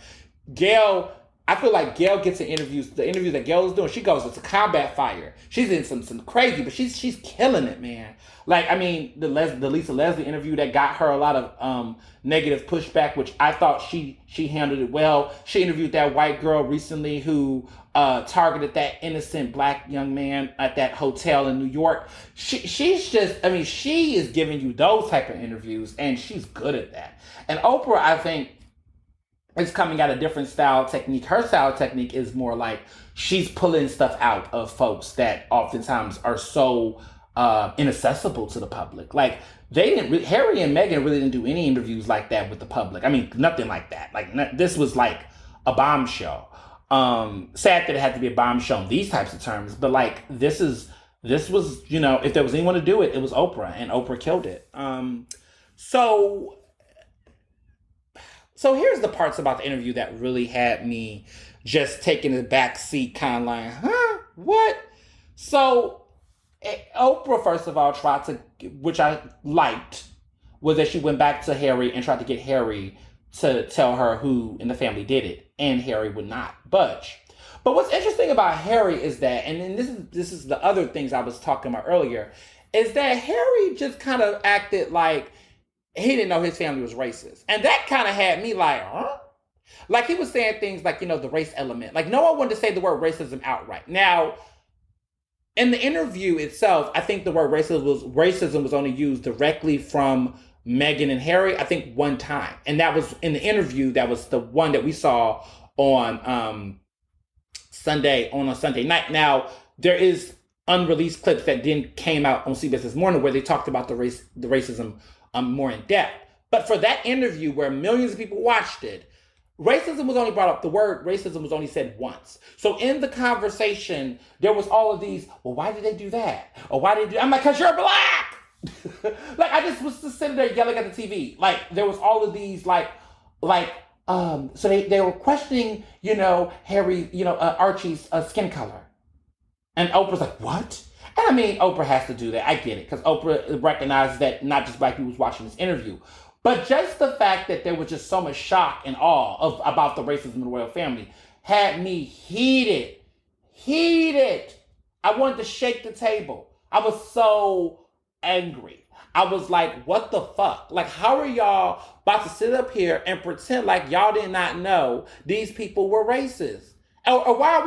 Gayle, I feel like Gayle gets the interviews that Gayle is doing. She goes into combat fire. She's in some crazy, but she's killing it, man. Like, the Lisa Leslie interview that got her a lot of negative pushback, which I thought she handled it well. She interviewed that white girl recently who targeted that innocent black young man at that hotel in New York. She's just, she is giving you those type of interviews, and she's good at that. And Oprah, I think, is coming at a different style technique. Her style technique is more like she's pulling stuff out of folks that oftentimes are so inaccessible to the public. Like, Harry and Meghan really didn't do any interviews like that with the public. Nothing like that. Like, this was like a bombshell. Sad that it had to be a bombshell in these types of terms, but like, this was, if there was anyone to do it, it was Oprah, and Oprah killed it. So here's the parts about the interview that really had me just taking the back seat, kind of like, huh, what? So Oprah, first of all, tried to, which I liked, was that she went back to Harry and tried to get Harry to tell her who in the family did it, and Harry would not budge. But what's interesting about Harry is that, and then this is the other things I was talking about earlier, is that Harry just kind of acted like he didn't know his family was racist. And that kind of had me like, huh? Like, he was saying things like, the race element. Like, no one wanted to say the word racism outright. Now, in the interview itself, I think the word racism was only used directly from Meghan and Harry, I think one time. And that was in the interview, that was the one that we saw on Sunday night. Now, there is unreleased clips that then came out on CBS this morning where they talked about the racism more in depth. But for that interview where millions of people watched it, racism was only brought up, the word racism was only said once. So in the conversation, there was all of these, well, why did they do that? Or why did they do, I'm like, because you're black! Like, I just was just sitting there yelling at the TV. Like, there was all of these, so they were questioning, Harry, Archie's skin color. And Oprah's like, what? And I mean, Oprah has to do that. I get it, because Oprah recognizes that not just black people was watching this interview, but just the fact that there was just so much shock and awe about the racism in the royal family had me heated. Heated. I wanted to shake the table. I was so angry. I was like, what the fuck? Like, how are y'all about to sit up here and pretend like y'all did not know these people were racist? Or why are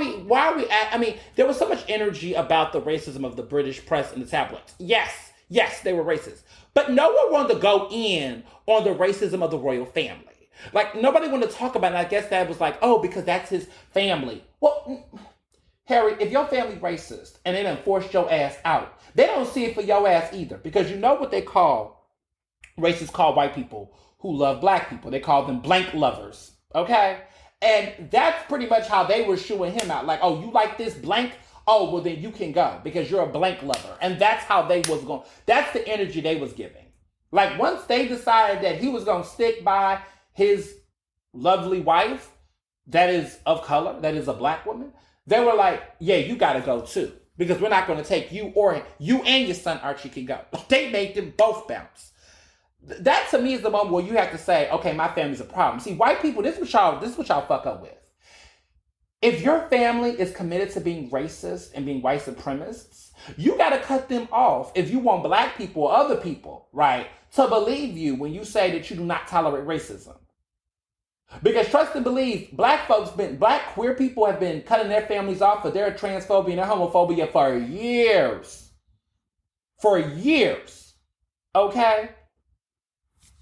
we I mean, there was so much energy about the racism of the British press and the tabloids. Yes, they were racist. But no one wanted to go in on the racism of the royal family. Like, nobody wanted to talk about it. And I guess that was like, oh, because that's his family. Well, Harry, if your family racist and they done forced your ass out, they don't see it for your ass either. Because you know what they call, racists call white people who love black people. They call them blank lovers. Okay? And that's pretty much how they were shooing him out. Like, oh, you like this blank? Oh, well then you can go because you're a blank lover. And that's how they was going. That's the energy they was giving. Like, once they decided that he was going to stick by his lovely wife that is of color, that is a black woman, they were like, yeah, you got to go too. Because we're not going to take you, or you and your son Archie can go. They made them both bounce. That to me is the moment where you have to say, okay, my family's a problem. See, white people, this is what y'all fuck up with. If your family is committed to being racist and being white supremacists, you got to cut them off if you want black people or other people, right, to believe you when you say that you do not tolerate racism. Because trust and believe, black queer people have been cutting their families off for their transphobia and their homophobia for years. For years. Okay?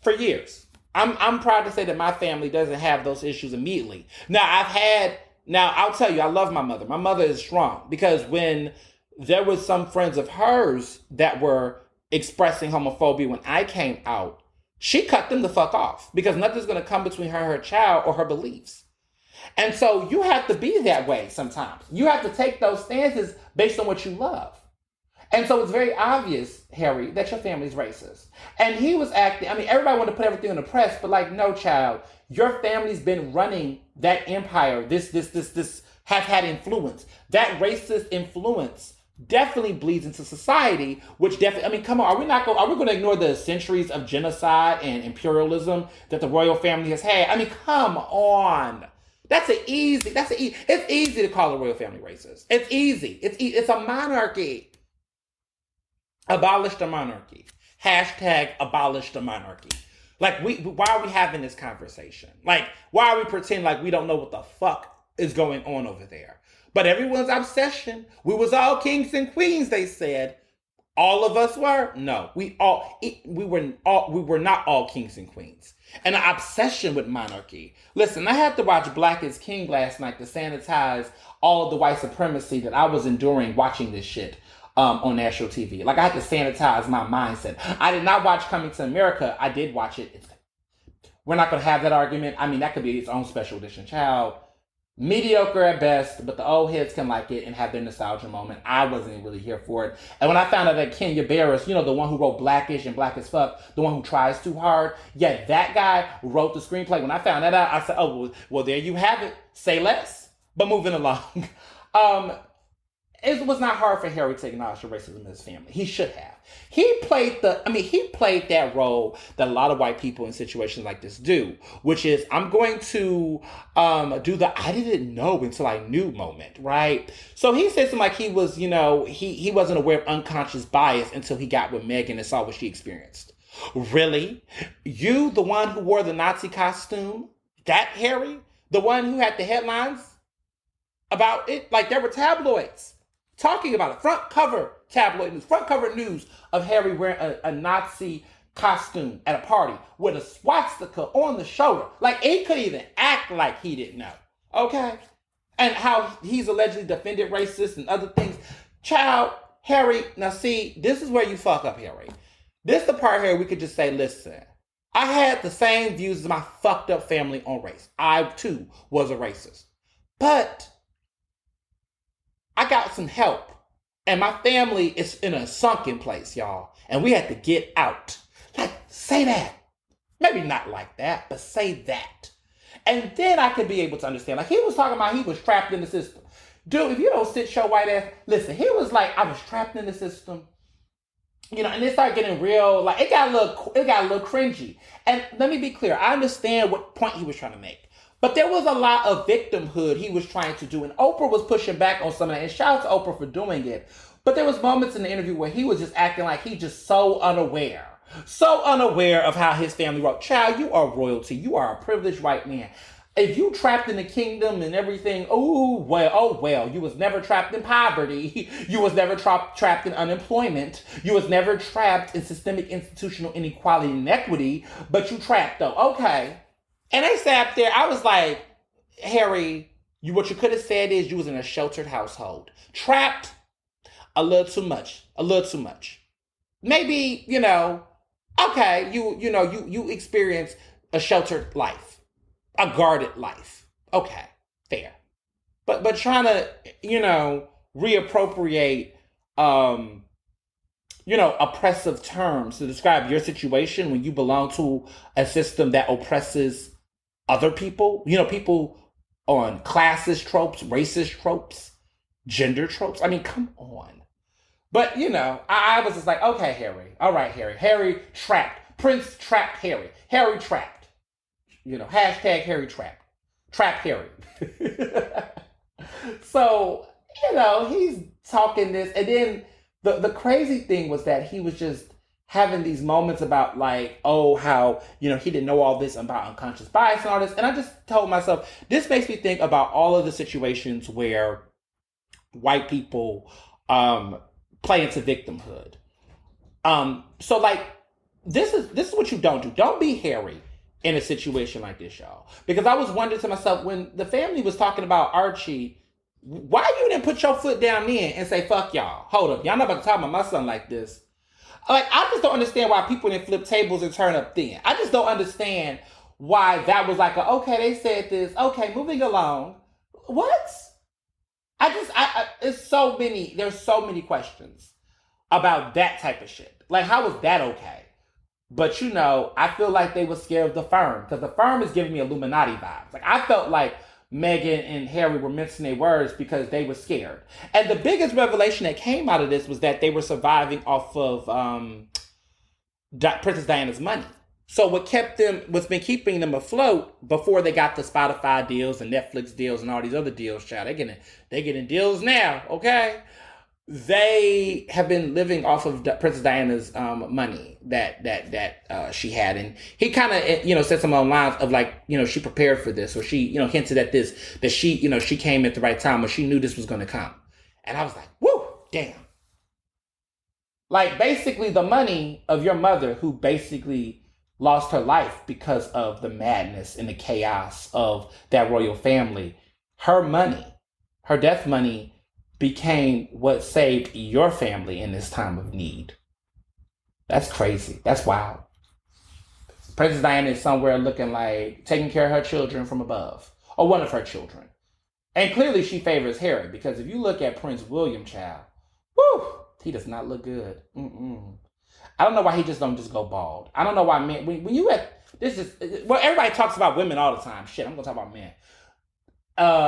For years. I'm proud to say that my family doesn't have those issues immediately. Now, I'll tell you, I love my mother. My mother is strong because when there was some friends of hers that were expressing homophobia when I came out, she cut them the fuck off because nothing's going to come between her and her child or her beliefs. And so you have to be that way sometimes. You have to take those stances based on what you love. And so it's very obvious, Harry, that your family's racist. And he was acting, I mean, everybody wanted to put everything in the press, but like, no, child, your family's been running that empire, this have had influence. That racist influence definitely bleeds into society, which definitely, I mean, come on, are we going to ignore the centuries of genocide and imperialism that the royal family has had? I mean, come on. It's easy to call the royal family racist. It's easy. It's a monarchy. Abolish the monarchy. Hashtag abolish the monarchy. Like, why are we having this conversation? Like, why are we pretending like we don't know what the fuck is going on over there? But everyone's obsession, we was all kings and queens, they said. All of us were? No, we were not all kings and queens. And an obsession with monarchy. Listen, I had to watch Black is King last night to sanitize all of the white supremacy that I was enduring watching this shit on national TV. Like, I had to sanitize my mindset. I did not watch Coming to America. I did watch it. We're not going to have that argument. I mean, that could be its own special edition. Child, mediocre at best, but the old heads can like it and have their nostalgia moment. I wasn't really here for it. And when I found out that Kenya Barris, you know, the one who wrote Blackish and Black as Fuck, the one who tries too hard, yeah, that guy wrote the screenplay. When I found that out, I said, oh, well, there you have it. Say less. But moving along. It was not hard for Harry to acknowledge the racism in his family. He should have. He played that role that a lot of white people in situations like this do, which is, I'm going to do the I didn't know until I knew moment, right? So he said something like he was, you know, he wasn't aware of unconscious bias until he got with Meghan and saw what she experienced. Really? You, the one who wore the Nazi costume? That Harry? The one who had the headlines about it? Like, there were tabloids talking about it. Front cover tabloid news, front cover news of Harry wearing a Nazi costume at a party with a swastika on the shoulder. Like, he couldn't even act like he didn't know. Okay? And how he's allegedly defended racists and other things. Child, Harry, now see, this is where you fuck up, Harry. This is the part here we could just say, listen, I had the same views as my fucked up family on race. I, too, was a racist. But I got some help. And my family is in a sunken place, y'all. And we had to get out. Like, say that. Maybe not like that, but say that. And then I could be able to understand. Like, he was talking about he was trapped in the system. Dude, if you don't sit your white ass, listen, he was like, I was trapped in the system. And it started getting real, like it got a little cringy. And let me be clear, I understand what point he was trying to make. But there was a lot of victimhood he was trying to do. And Oprah was pushing back on some of that. And shout out to Oprah for doing it. But there was moments in the interview where he was just acting like he just so unaware. So unaware of how his family wrote. Child, you are royalty. You are a privileged white man. If you trapped in the kingdom and everything, oh well, you was never trapped in poverty. You was never trapped in unemployment. You was never trapped in systemic institutional inequality and inequity, but you trapped though. Okay. And they sat there, I was like, Harry, what you could have said is you was in a sheltered household. Trapped, a little too much. A little too much. Maybe, okay, you experience a sheltered life. A guarded life. Okay, fair. But trying to, reappropriate oppressive terms to describe your situation when you belong to a system that oppresses other people, people on classist tropes, racist tropes, gender tropes. I mean, come on. But, I was just like, okay, Harry. All right, Harry. Harry trapped. Prince trapped Harry. Harry trapped. Hashtag Harry trapped. Trap Harry. So, he's talking this. And then the crazy thing was that he was just having these moments about like, oh, how, he didn't know all this about unconscious bias and all this. And I just told myself, this makes me think about all of the situations where white people play into victimhood. So like, this is what you don't do. Don't be Harry in a situation like this, y'all. Because I was wondering to myself, when the family was talking about Archie, why you didn't put your foot down then and say, fuck y'all. Hold up. Y'all not about to talk about my son like this. Like, I just don't understand why people didn't flip tables and turn up then. I just don't understand why that was like, okay, they said this. Okay, moving along. What? There's so many questions about that type of shit. Like, how was that okay? But I feel like they were scared of the firm, because the firm is giving me Illuminati vibes. Like, I felt like Meghan and Harry were mincing their words because they were scared. And the biggest revelation that came out of this was that they were surviving off of Princess Diana's money. So what's been keeping them afloat before they got the Spotify deals and Netflix deals and all these other deals, child, they getting deals now, okay? They have been living off of Princess Diana's money that she had, and he kind of said some along the lines of like, she prepared for this, or she hinted at this, that she came at the right time, or she knew this was going to come. And I was like, whoo, damn. Like, basically the money of your mother, who basically lost her life because of the madness and the chaos of that royal family, her money, her death money, became what saved your family in this time of need. That's crazy. That's wild. Princess Diana is somewhere looking like taking care of her children from above, or one of her children. And clearly she favors Harry, because if you look at Prince William, child, whoo, he does not look good. I don't know why he don't just go bald. I don't know why men, when you everybody talks about women all the time. Shit, I'm gonna talk about men.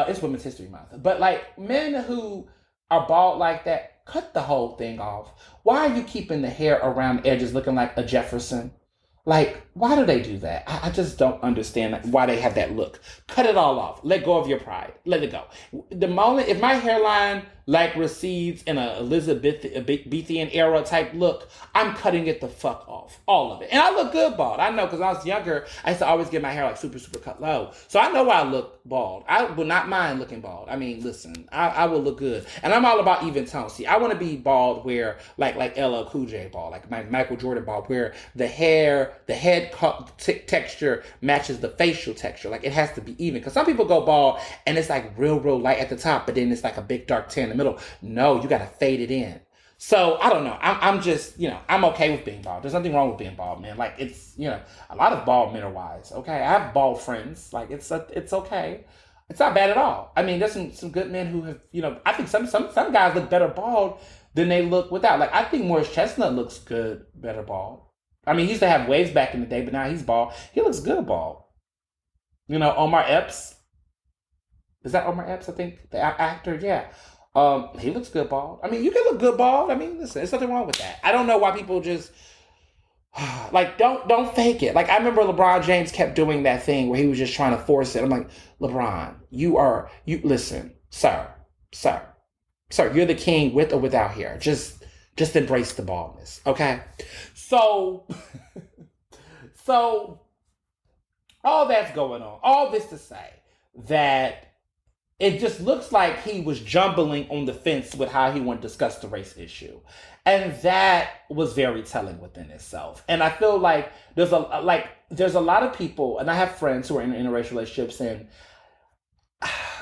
It's Women's History Month. But like, men who are bald like that, cut the whole thing off. Why are you keeping the hair around edges looking like a Jefferson? Like, why do they do that? I just don't understand why they have that look. Cut it all off. Let go of your pride. Let it go. The moment, if my hairline like recedes in a Elizabethan era type look, I'm cutting it the fuck off. All of it. And I look good bald. I know, because when I was younger, I used to always get my hair like super, super cut low. So I know why I look bald. I would not mind looking bald. I mean, listen, I will look good. And I'm all about even tone. See, I want to be bald where, like LL Cool J bald, like my Michael Jordan bald, where the head texture matches the facial texture. Like, it has to be even. Because some people go bald and it's like real light at the top, but then it's like a big dark tan in the middle. No, you got to fade it in. So I don't know. I'm just, I'm okay with being bald. There's nothing wrong with being bald, man. Like, it's, a lot of bald men are wise. Okay, I have bald friends. Like, it's okay. It's not bad at all. I mean, there's some good men who have, I think some guys look better bald than they look without. Like, I think Morris Chestnut looks good better bald. I mean, he used to have waves back in the day, but now he's bald. He looks good bald. Omar Epps. Is that Omar Epps? I think the actor. Yeah. He looks good bald. I mean, you can look good bald. I mean, listen, there's nothing wrong with that. I don't know why people just like don't fake it. Like I remember LeBron James kept doing that thing where he was just trying to force it. I'm like, LeBron, you listen, sir, sir, you're the king with or without hair. Just embrace the baldness, okay? So so all that's going on. All this to say that it just looks like he was jumbling on the fence with how he wanted to discuss the race issue. And that was very telling within itself. And I feel like there's a lot of people, and I have friends who are in interracial relationships, and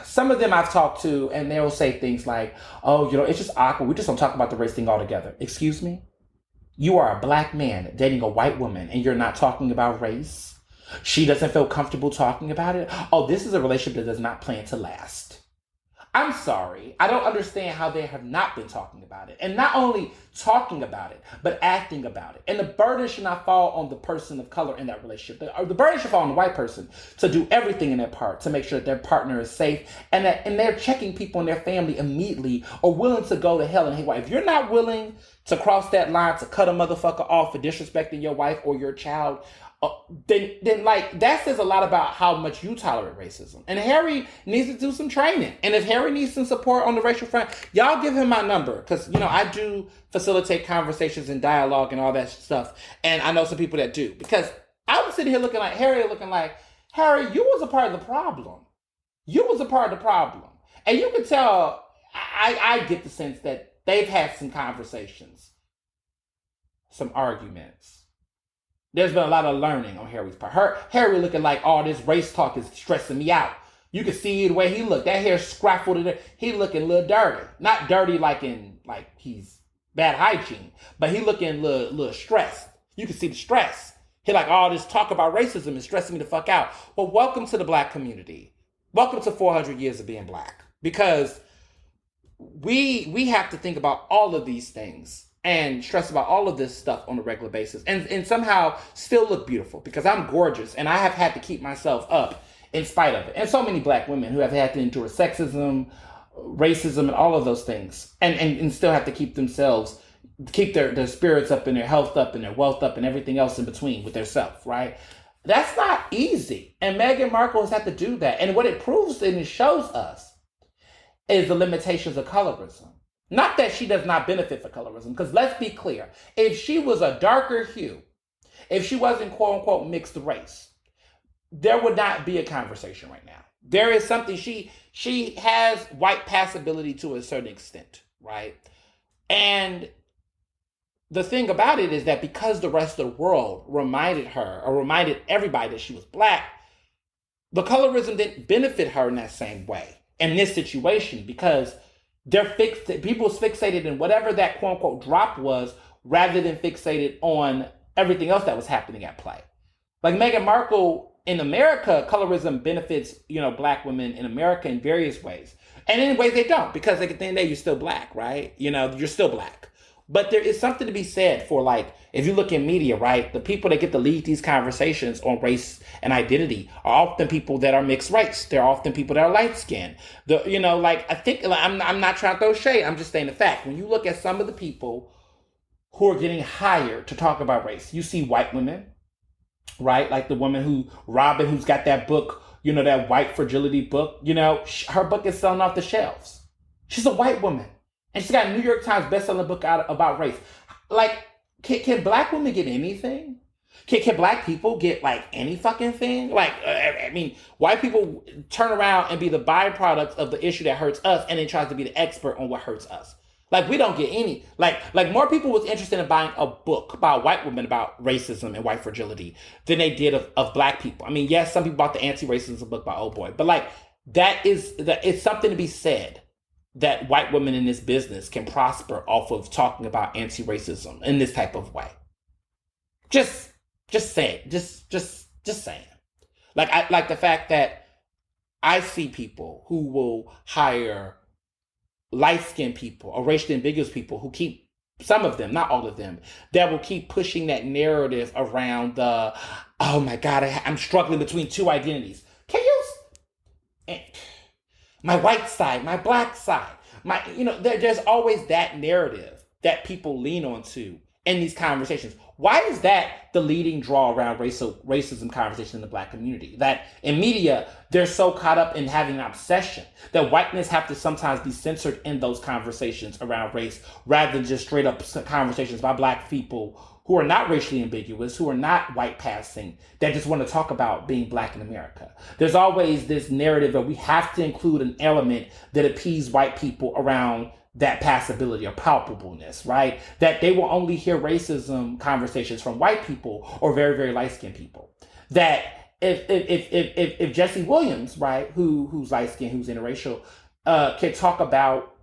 some of them I've talked to, and they'll say things like, oh, it's just awkward. We just don't talk about the race thing altogether. Excuse me? You are a black man dating a white woman, and you're not talking about race? She doesn't feel comfortable talking about it? Oh, this is a relationship that does not plan to last. I'm sorry. I don't understand how they have not been talking about it. And not only talking about it, but acting about it. And the burden should not fall on the person of color in that relationship. The burden should fall on the white person to do everything in their part to make sure that their partner is safe and they're checking people in their family immediately or willing to go to hell and haywire. If you're not willing to cross that line to cut a motherfucker off for disrespecting your wife or your child, then like that says a lot about how much you tolerate racism. And Harry needs to do some training. And if Harry needs some support on the racial front, y'all give him my number. Because, I do facilitate conversations and dialogue and all that stuff. And I know some people that do. Because I was sitting here looking like, Harry, you was a part of the problem. You was a part of the problem. And you can tell, I get the sense that they've had some conversations, some arguments. There's been a lot of learning on Harry's part. Harry looking like all this race talk is stressing me out. You can see the way he looked. That hair scraffled. He looking a little dirty. Not dirty like he's bad hygiene, but he looking a little stressed. You can see the stress. He like all this talk about racism is stressing me the fuck out. Well, welcome to the black community. Welcome to 400 years of being black. Because we have to think about all of these things and stress about all of this stuff on a regular basis and somehow still look beautiful because I'm gorgeous and I have had to keep myself up in spite of it. And so many black women who have had to endure sexism, racism, and all of those things and still have to keep their spirits up and their health up and their wealth up and everything else in between with their self, right? That's not easy. And Meghan Markle has had to do that. And what it proves and it shows us is the limitations of colorism. Not that she does not benefit from colorism, because let's be clear. If she was a darker hue, if she wasn't quote unquote mixed race, there would not be a conversation right now. There is something, she has white passability to a certain extent, right? And the thing about it is that because the rest of the world reminded everybody that she was black, the colorism didn't benefit her in that same way in this situation because people's fixated in whatever that quote unquote drop was rather than fixated on everything else that was happening at play. Like Meghan Markle in America, colorism benefits, black women in America in various ways. And in ways they don't, because at the end of the day, you're still black, right? You're still black. But there is something to be said for like, if you look in media, right, the people that get to lead these conversations on race and identity are often people that are mixed race. They're often people that are light skinned. I think I'm not trying to throw shade. I'm just saying the fact. When you look at some of the people who are getting hired to talk about race, you see white women, right? Like the woman Robin, who's got that book, that white fragility book, her book is selling off the shelves. She's a white woman. And she's got a New York Times bestselling book out about race. Like, can black women get anything? Can black people get like any fucking thing? Like, white people turn around and be the byproduct of the issue that hurts us and then tries to be the expert on what hurts us. Like, we don't get any. Like more people was interested in buying a book about white women about racism and white fragility than they did of black people. Yes, some people bought the anti-racism book by Old Boy, but like it's something to be said that white women in this business can prosper off of talking about anti-racism in this type of way. Just saying. Just saying. Like the fact that I see people who will hire light-skinned people or racially ambiguous people who keep, some of them, not all of them, that will keep pushing that narrative around oh my God, I'm struggling between two identities. Can you... my white side, my black side, there's always that narrative that people lean onto in these conversations. Why is that the leading draw around racism conversation in the black community? That in media, they're so caught up in having an obsession that whiteness have to sometimes be censored in those conversations around race rather than just straight up conversations by black people who are not racially ambiguous, who are not white passing, that just want to talk about being black in America. There's always this narrative that we have to include an element that appease white people around that passability or palpableness, right? That they will only hear racism conversations from white people or very, very light-skinned people. That if Jesse Williams, right, who's light-skinned, who's interracial, can talk about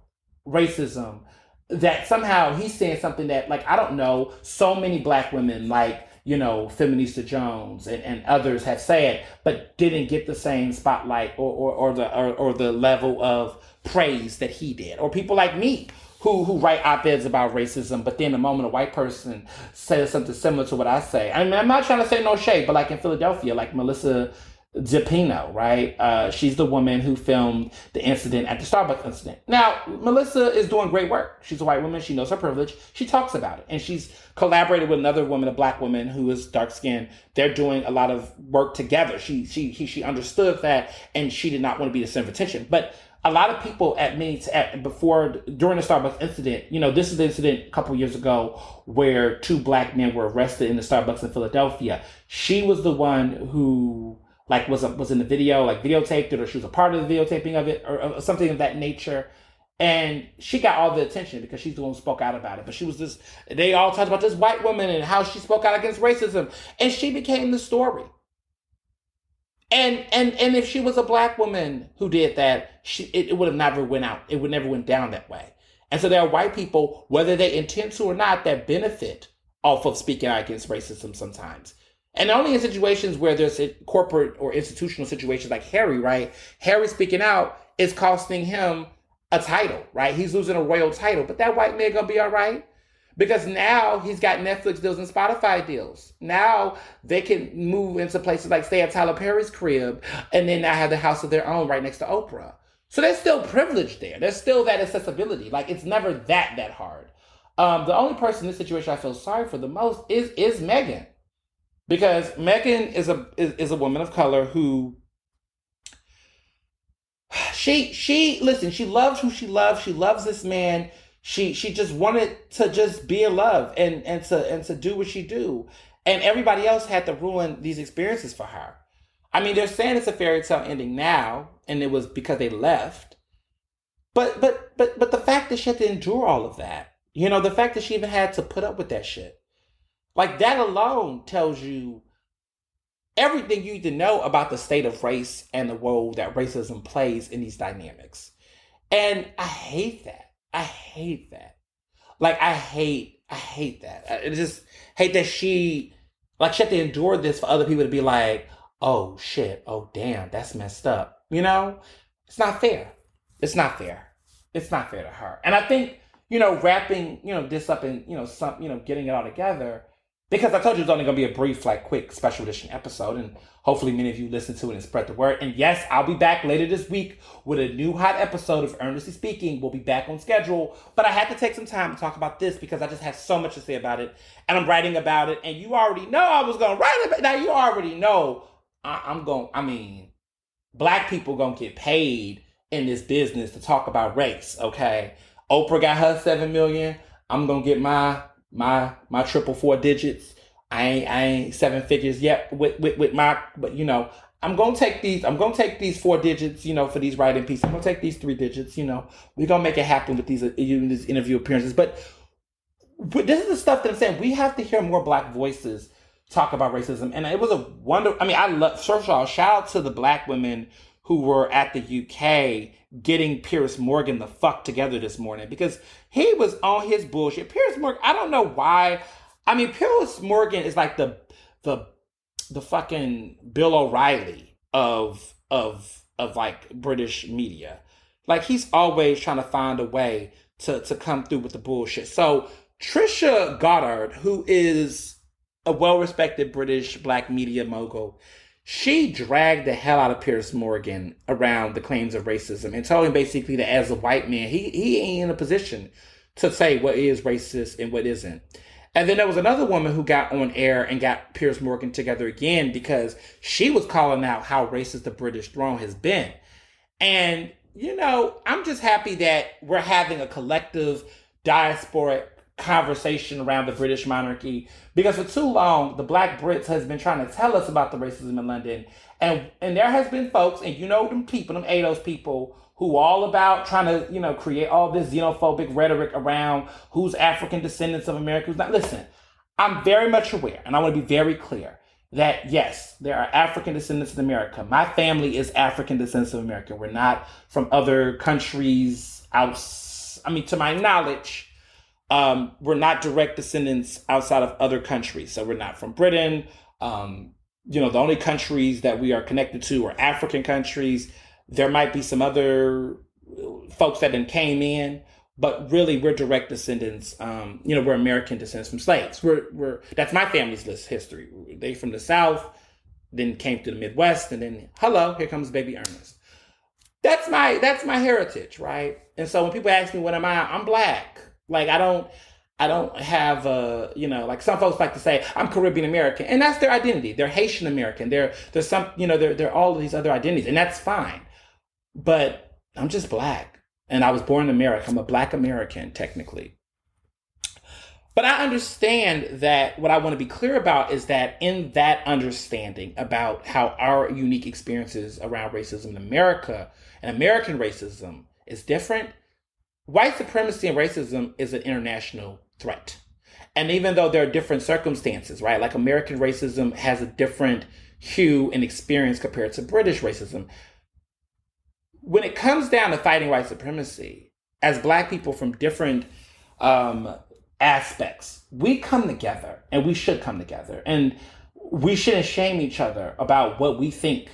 racism, that somehow he's saying something that, like, I don't know, so many black women, like, Feminista Jones and others have said, but didn't get the same spotlight or the level of praise that he did. Or people like me who write op-eds about racism, but then the moment a white person says something similar to what I say. I mean, I'm not trying to say no shade, but like in Philadelphia, like Melissa Dipino, right? She's the woman who filmed the incident at the Starbucks incident. Now, Melissa is doing great work. She's a white woman. She knows her privilege. She talks about it. And she's collaborated with another woman, a black woman who is dark skinned. They're doing a lot of work together. She understood that, and she did not want to be the center of attention. But a lot of people during the Starbucks incident, this is the incident a couple years ago where two black men were arrested in the Starbucks in Philadelphia. She was the one who was in the video, videotaped it, or she was a part of the videotaping of it, or something of that nature. And she got all the attention because she's the one who spoke out about it. But they all talked about this white woman and how she spoke out against racism. And she became the story. And if she was a black woman who did that, it would have never went out. It would never went down that way. And so there are white people, whether they intend to or not, that benefit off of speaking out against racism sometimes. And only in situations where there's corporate or institutional situations like Harry, right? Harry speaking out is costing him a title, right? He's losing a royal title, but that white man gonna be all right because now he's got Netflix deals and Spotify deals. Now they can move into places like stay at Tyler Perry's crib and then now have the house of their own right next to Oprah. So there's still privilege there. There's still that accessibility. Like it's never that hard. The only person in this situation I feel sorry for the most is Meghan. Because Meghan is a woman of color who she loves who she loves. She loves this man. She just wanted to just be in love and to do what she do. And everybody else had to ruin these experiences for her. I mean, they're saying it's a fairy tale ending now, and it was because they left. But the fact that she had to endure all of that, the fact that she even had to put up with that shit. Like that alone tells you everything you need to know about the state of race and the role that racism plays in these dynamics. And I hate that. I hate that. Like I hate that. I just hate that she had to endure this for other people to be like, oh shit, oh damn, that's messed up. It's not fair. It's not fair. It's not fair to her. And I think, wrapping, this up and, getting it all together, because I told you it was only going to be a brief, quick special edition episode, and hopefully many of you listen to it and spread the word. And yes, I'll be back later this week with a new hot episode of Ernestly Speaking. We'll be back on schedule, but I had to take some time to talk about this because I just have so much to say about it, and I'm writing about it, and you already know I was going to write about it. Now, you already know black people going to get paid in this business to talk about race, okay? Oprah got her 7 million. I'm going to get my triple 4 digits. I ain't 7 figures yet with my, but I'm gonna take these 4 digits, for these writing pieces. I'm gonna take these 3 digits, we're gonna make it happen with these interview appearances. But this is the stuff that I'm saying. We have to hear more black voices talk about racism. And it was a wonder. I mean, first of all, shout out to the black women who were at the UK getting Piers Morgan the fuck together this morning because he was on his bullshit. Piers Morgan, I don't know why. I mean, Piers Morgan is like the fucking Bill O'Reilly of British media. Like he's always trying to find a way to come through with the bullshit. So Trisha Goddard, who is a well-respected British black media mogul, she dragged the hell out of Piers Morgan around the claims of racism and told him basically that as a white man, he ain't in a position to say what is racist and what isn't. And then there was another woman who got on air and got Piers Morgan together again because she was calling out how racist the British throne has been. And, I'm just happy that we're having a collective diasporic conversation around the British monarchy, because for too long the Black Brits has been trying to tell us about the racism in London, and there has been folks, and them people, them ADOS people, who all about trying to create all this xenophobic rhetoric around who's African descendants of America, who's not. Listen, I'm very much aware, and I want to be very clear that yes, there are African descendants in America. My family is African descendants of America. We're not from other countries to my knowledge. We're not direct descendants outside of other countries. So we're not from Britain. The only countries that we are connected to are African countries. There might be some other folks that then came in, but really we're direct descendants. We're American descendants from slaves. That's my family's history. They from the South, then came to the Midwest, and then hello, here comes baby Ernest. That's my heritage, right? And so when people ask me what am I, I'm Black. Like I don't have like some folks like to say I'm Caribbean American, and that's their identity. They're Haitian American. There's some, they're all of these other identities, and that's fine. But I'm just Black, and I was born in America. I'm a Black American technically. But I understand that what I want to be clear about is that in that understanding about how our unique experiences around racism in America and American racism is different, white supremacy and racism is an international threat. And even though there are different circumstances, right? Like American racism has a different hue and experience compared to British racism. When it comes down to fighting white supremacy, as Black people from different aspects, we come together, and we should come together. And we shouldn't shame each other about what we think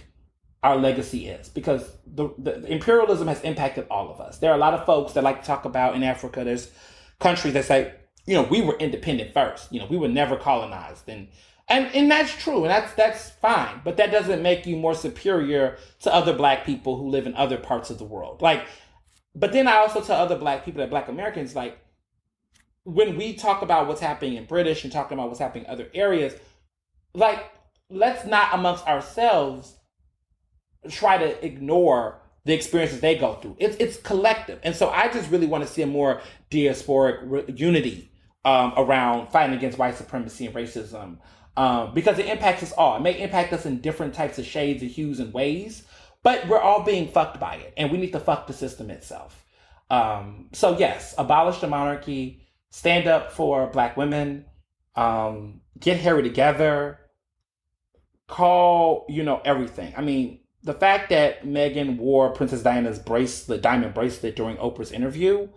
our legacy is, because the imperialism has impacted all of us. There are a lot of folks that like to talk about in Africa, there's countries that say, we were independent first. We were never colonized. And that's true. And that's fine. But that doesn't make you more superior to other Black people who live in other parts of the world. But then I also tell other Black people, that Black Americans, when we talk about what's happening in British and talking about what's happening in other areas, let's not amongst ourselves try to ignore the experiences they go through. It's collective. And so I just really want to see a more diasporic unity around fighting against white supremacy and racism, because it impacts us all. It may impact us in different types of shades and hues and ways, but we're all being fucked by it, and we need to fuck the system itself. So yes, abolish the monarchy, stand up for Black women, get Harry together, call, everything. I mean, the fact that Meghan wore Princess Diana's diamond bracelet during Oprah's interview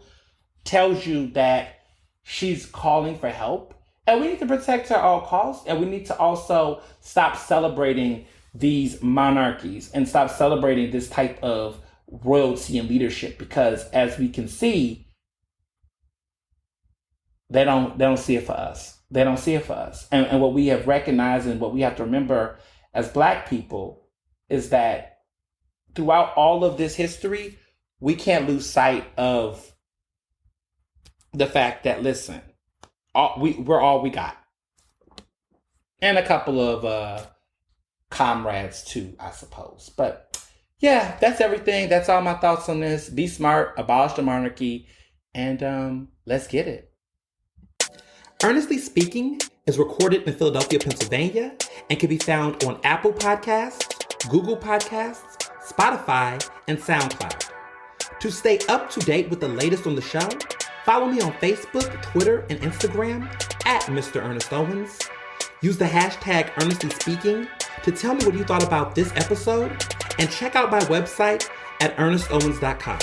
tells you that she's calling for help. And we need to protect her at all costs. And we need to also stop celebrating these monarchies and stop celebrating this type of royalty and leadership, because as we can see, they don't see it for us. They don't see it for us. And what we have recognized and what we have to remember as Black people is that throughout all of this history, we can't lose sight of the fact that, listen, we're all we got. And a couple of comrades too, I suppose. But yeah, that's everything. That's all my thoughts on this. Be smart, abolish the monarchy, and let's get it. Ernestly Speaking is recorded in Philadelphia, Pennsylvania, and can be found on Apple Podcasts, Google Podcasts, Spotify, and SoundCloud. To stay up to date with the latest on the show, follow me on Facebook, Twitter, and Instagram at Mr. Ernest Owens. Use the hashtag Ernestly Speaking to tell me what you thought about this episode, and check out my website at ernestowens.com.